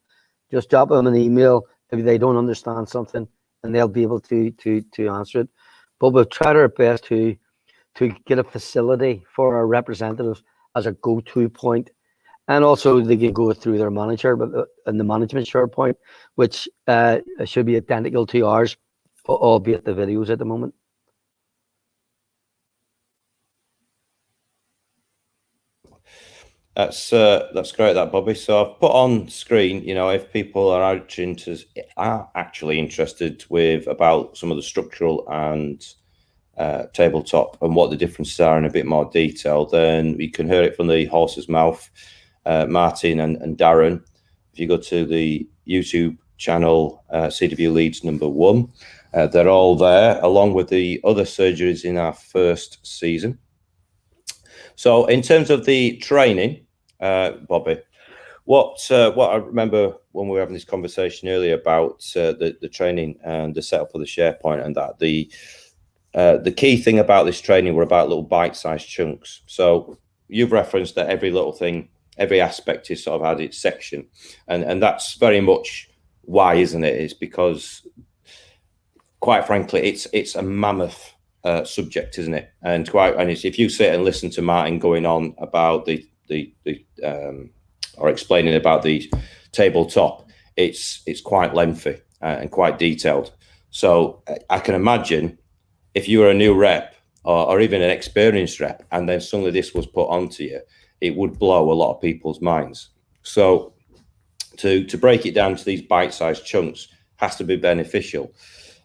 Just drop them an email if they don't understand something, and they'll be able to answer it. But we'll try our best to get a facility for our representatives as a go-to point, and also they can go through their manager, but in the management SharePoint, which should be identical to ours, albeit the videos at the moment. That's great, that, Bobby. So I've put on screen, if people are actually interested about some of the structural and tabletop and what the differences are in a bit more detail, then we can hear it from the horse's mouth. Martin and Darren, if you go to the YouTube channel, CW Leads #1, they're all there, along with the other surgeries in our first season. So in terms of the training, Bobby, what I remember when we were having this conversation earlier about the training and the setup of the SharePoint, and that the key thing about this training were about little bite-sized chunks. So you've referenced that every little thing, every aspect is sort of had its section, and that's very much why, isn't it? It's because, quite frankly, it's a mammoth subject, isn't it? And if you sit and listen to Martin going on about or explaining about the tabletop, it's quite lengthy and quite detailed. So I can imagine if you were a new rep or even an experienced rep, and then suddenly this was put onto you, it would blow a lot of people's minds. So to break it down to these bite-sized chunks has to be beneficial.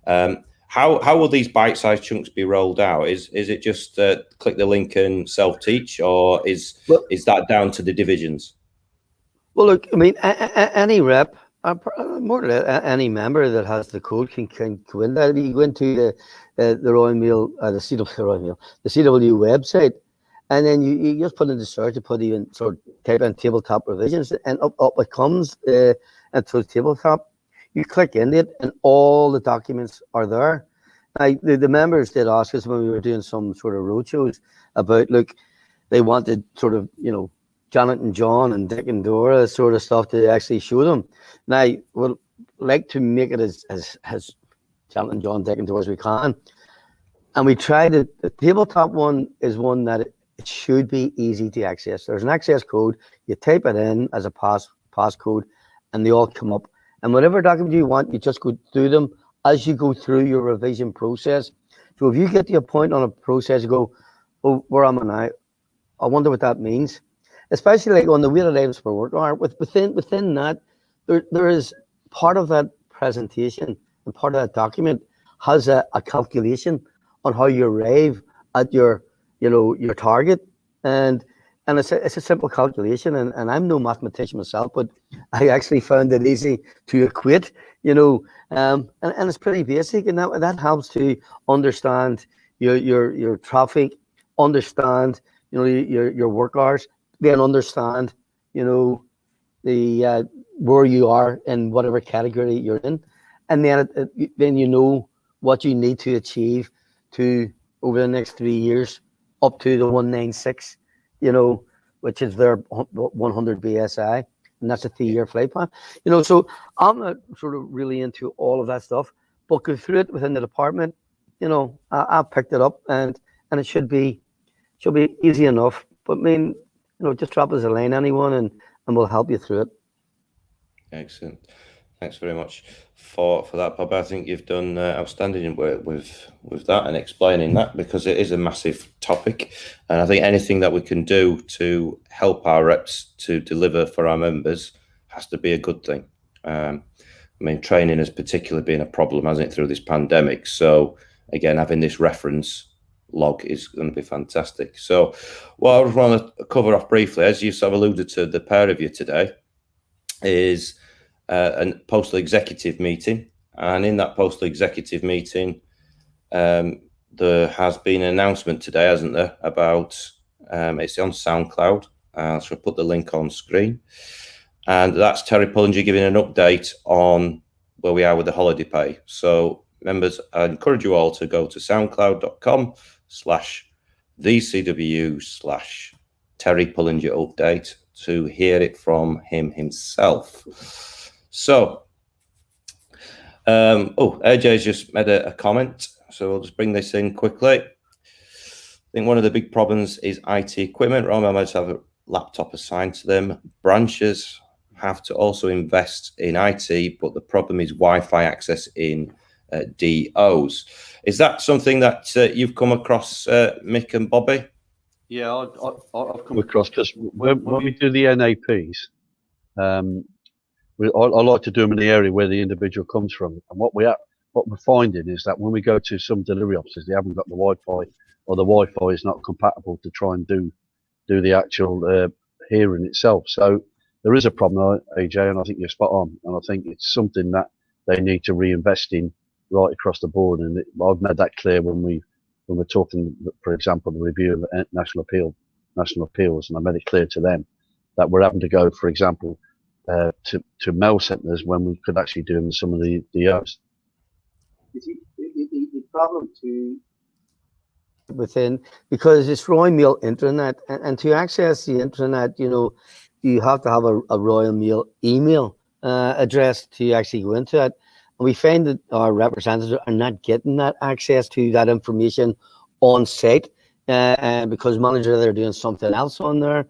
How will these bite-sized chunks be rolled out? Is it just click the link and self-teach, or is that down to the divisions? Well, look, I mean, any rep, more or less any member that has the code can go in there. You go into the Royal Mail, the CW website, and then you just put in the search, you put even sort of type in tabletop revisions, and up it comes into tabletop. You click in it, and all the documents are there. Now, the members did ask us when we were doing some sort of roadshows about, look, they wanted sort of, Janet and John and Dick and Dora sort of stuff to actually show them. Now, we'd like to make it as Janet and John, Dick and Dora as we can. And we tried it. The tabletop one is one that it should be easy to access. There's an access code. You type it in as a passcode, and they all come up. And whatever document you want, you just go through them as you go through your revision process. So if you get to a point on a process, you go, oh, where am I now? I wonder what that means, especially like on the weighted items per work hour. Within that, there is part of that presentation and part of that document has a calculation on how you arrive at your target, and it's a simple calculation, and I'm no mathematician myself, but I actually found it easy to equate, and it's pretty basic, and that helps to understand your traffic, understand your work hours, then understand the where you are in whatever category you're in, and then you know what you need to achieve to over the next 3 years up to the 196, which is their 100 BSI, and that's a 3-year flight plan. So I'm not sort of really into all of that stuff, but go through it within the department. I picked it up, and it should be easy enough. But I mean, just drop us a line, anyone, and we'll help you through it. Excellent. Thanks very much for that, Bob. I think you've done outstanding work with that and explaining that, because it is a massive topic, and I think anything that we can do to help our reps to deliver for our members has to be a good thing. I mean, training has particularly been a problem, hasn't it, through this pandemic? So again, having this reference log is going to be fantastic. So what I want to cover off briefly, as you sort of alluded to, the pair of you today, is a postal executive meeting, and in that postal executive meeting, there has been an announcement today, hasn't there, about it's on SoundCloud. So I'll put the link on screen, and that's Terry Pullinger giving an update on where we are with the holiday pay. So members, I encourage you all to go to soundcloud.com/thecw/Terry Pullinger update to hear it from him himself. So, AJ's just made a comment, so we'll just bring this in quickly. I think one of the big problems is IT equipment. Royal Mail have a laptop assigned to them. Branches have to also invest in IT, but the problem is Wi-Fi access in DOs. Is that something that you've come across, Mick and Bobby? Yeah, I've come across, because when we do the NAPs, I like to do them in the area where the individual comes from. And what we're finding is that when we go to some delivery offices, they haven't got the Wi-Fi, or the Wi-Fi is not compatible to try and do the actual hearing itself. So there is a problem, AJ, and I think you're spot on. And I think it's something that they need to reinvest in right across the board. And I've made that clear when we're talking, for example, the review of national appeals, and I made it clear to them that we're having to go, for example, to mail centres when we could actually do them in some of the DOs. The problem within, because it's Royal Mail Internet, and to access the internet, you have to have a Royal Mail email address to actually go into it. And we find that our representatives are not getting that access to that information on site, because managers are doing something else on there,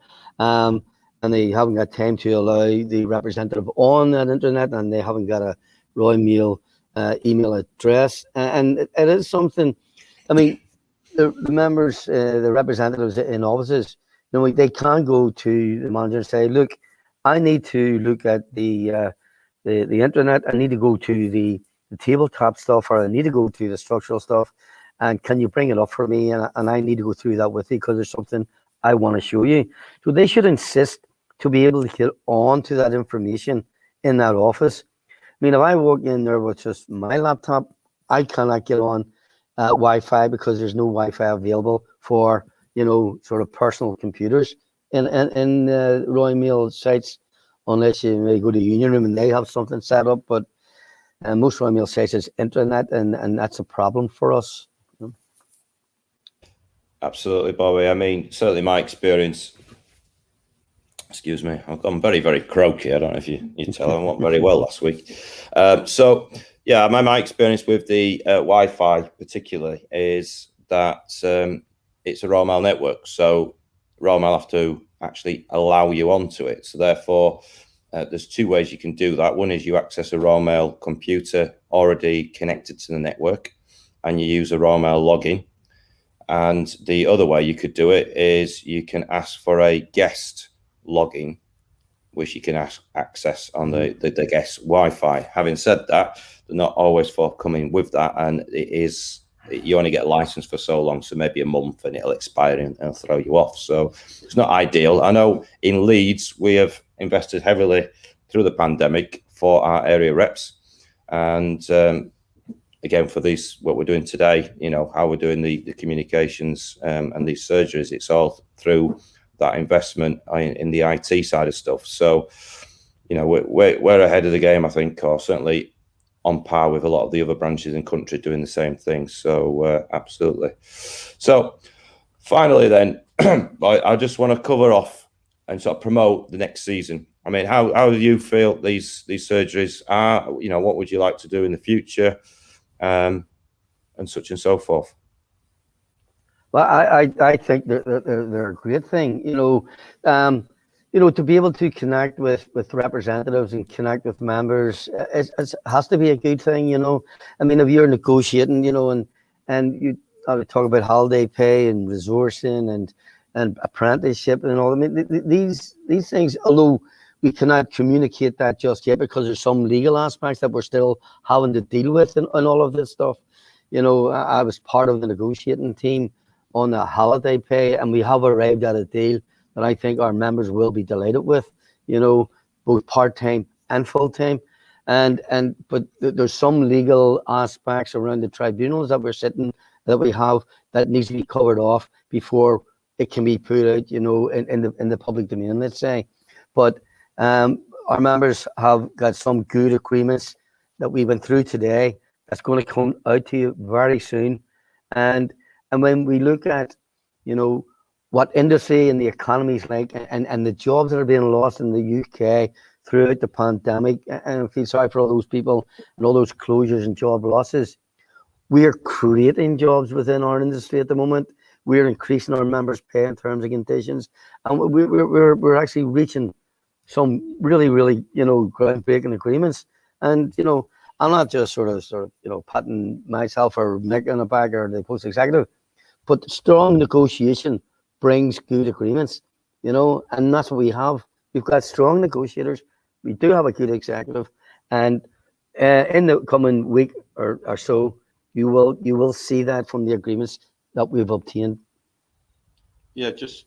and they haven't got time to allow the representative on that internet, and they haven't got a Royal Mail email address. And it is something, I mean, the members, the representatives in offices, they can go to the manager and say, look, I need to look at the internet, I need to go to the tabletop stuff, or I need to go to the structural stuff, and can you bring it up for me, and I need to go through that with you because there's something I want to show you. So they should insist to be able to get on to that information in that office. I mean, if I walk in there with just my laptop, I cannot get on Wi-Fi, because there's no Wi-Fi available for sort of personal computers in Royal Mail sites, unless you may go to Union Room and they have something set up. But most Royal Mail sites is internet, and that's a problem for us. Absolutely, Bobby. I mean, certainly my experience. Excuse me, I'm very, very croaky. I don't know if you tell. I wasn't very well last week. So yeah, my experience with the Wi-Fi particularly is that it's a Royal Mail network. So Royal Mail have to actually allow you onto it. So therefore, there's two ways you can do that. One is you access a Royal Mail computer already connected to the network, and you use a Royal Mail login. And the other way you could do it is you can ask for a guest login, which you can access on the guest Wi-Fi. Having said that, they're not always forthcoming with that, and you only get a license for so long, so maybe a month, and it'll expire and throw you off. So it's not ideal. I know in Leeds we have invested heavily through the pandemic for our area reps, and again for what we're doing today, how we're doing the communications and these surgeries, it's all through that investment in the IT side of stuff. So we're ahead of the game, I think, or certainly on par with a lot of the other branches in the country doing the same thing. So absolutely. So finally then, I just want to cover off and sort of promote the next season. I mean, how do you feel these surgeries are? What would you like to do in the future, and such and so forth? Well, I think they're a great thing. To be able to connect with representatives and connect with members, it has to be a good thing. I mean, if you're negotiating, and you talk about holiday pay and resourcing and apprenticeship and all. I mean, these things, although we cannot communicate that just yet because there's some legal aspects that we're still having to deal with and all of this stuff. I was part of the negotiating team on the holiday pay, and we have arrived at a deal that I think our members will be delighted with, both part-time and full-time. But there's some legal aspects around the tribunals that we have that needs to be covered off before it can be put out, in the public domain, let's say. But our members have got some good agreements that we went through today that's going to come out to you very soon. And when we look at, what industry and the economy is like, and the jobs that are being lost in the UK throughout the pandemic, and I feel sorry for all those people and all those closures and job losses. We are creating jobs within our industry at the moment. We're increasing our members' pay in terms and conditions, and we're actually reaching some really, really, groundbreaking agreements. And I'm not just sort of patting myself or Mick on the back or the post executive, but strong negotiation brings good agreements, and that's what we have. We've got strong negotiators. We do have a good executive, and in the coming week or so, you will see that from the agreements that we've obtained. Yeah, just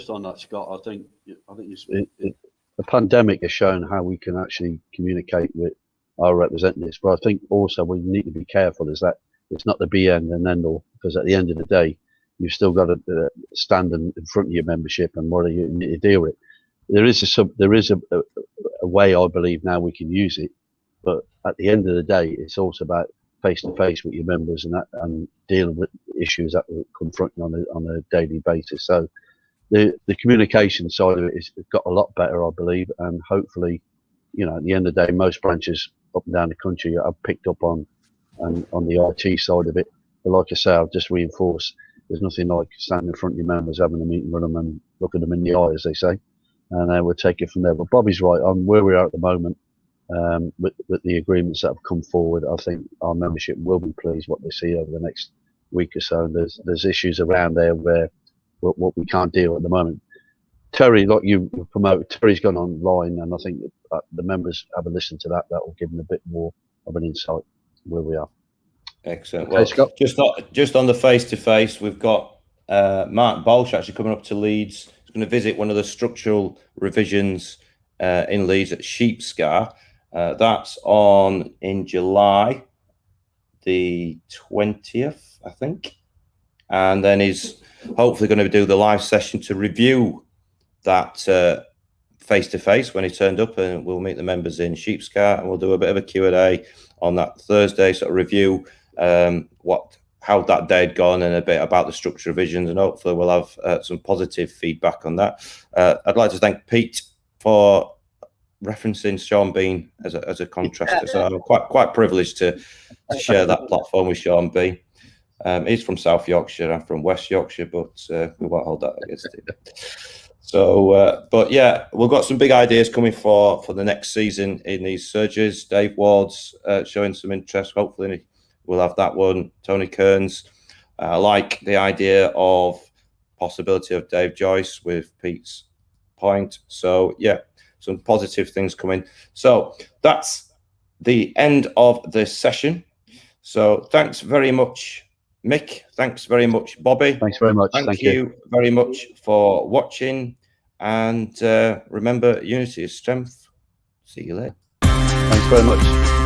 on that, Scott. I think the pandemic has shown how we can actually communicate with our representatives, but I think also we need to be careful is that it's not the be end and end all, because at the end of the day, you've still got to stand in front of your membership and what you need to deal with. There is a way, I believe, now we can use it, but at the end of the day, it's also about face to face with your members and dealing with issues that will confront you on a daily basis. So the communication side of it has got a lot better, I believe, and hopefully, at the end of the day, most branches up and down the country have picked up on the IT side of it. But like I say, I've just reinforced, there's nothing like standing in front of your members, having a meeting with them and looking them in the eye, as they say, and we'll take it from there. But Bobby's right on where we are at the moment. With the agreements that have come forward, I think our membership will be pleased what they see over the next week or so. And there's issues around there where what we can't deal at the moment. Terry, like you promote, Terry's gone online, and I think the members have a listen to that. That will give them a bit more of an insight where we are. Excellent. Well, Scott, just on the face-to-face, we've got Mark Bolsh actually coming up to Leeds. He's going to visit one of the structural revisions in Leeds at Sheepscar. That's in July the 20th, I think. And then he's hopefully going to do the live session to review that face-to-face when he turned up, and we'll meet the members in Sheepscar, and we'll do a bit of a Q&A on that Thursday, sort of review how that day had gone and a bit about the structure revisions, and hopefully we'll have some positive feedback on that. I'd like to thank Pete for referencing Sean Bean as a contrastor. So I'm quite privileged to share that platform with Sean Bean. He's from South Yorkshire, I'm from West Yorkshire, but we won't hold that against him. So, but yeah, we've got some big ideas coming for the next season in these surgeries. Dave Ward's showing some interest. Hopefully we'll have that one. Tony Kearns. I like the idea of possibility of Dave Joyce with Pete's point. So yeah, some positive things coming. So that's the end of this session. So thanks very much, Mick. Thanks very much, Bobby. Thanks very much. Thank you very much for watching. And remember, unity is strength. See you later. Thanks very much.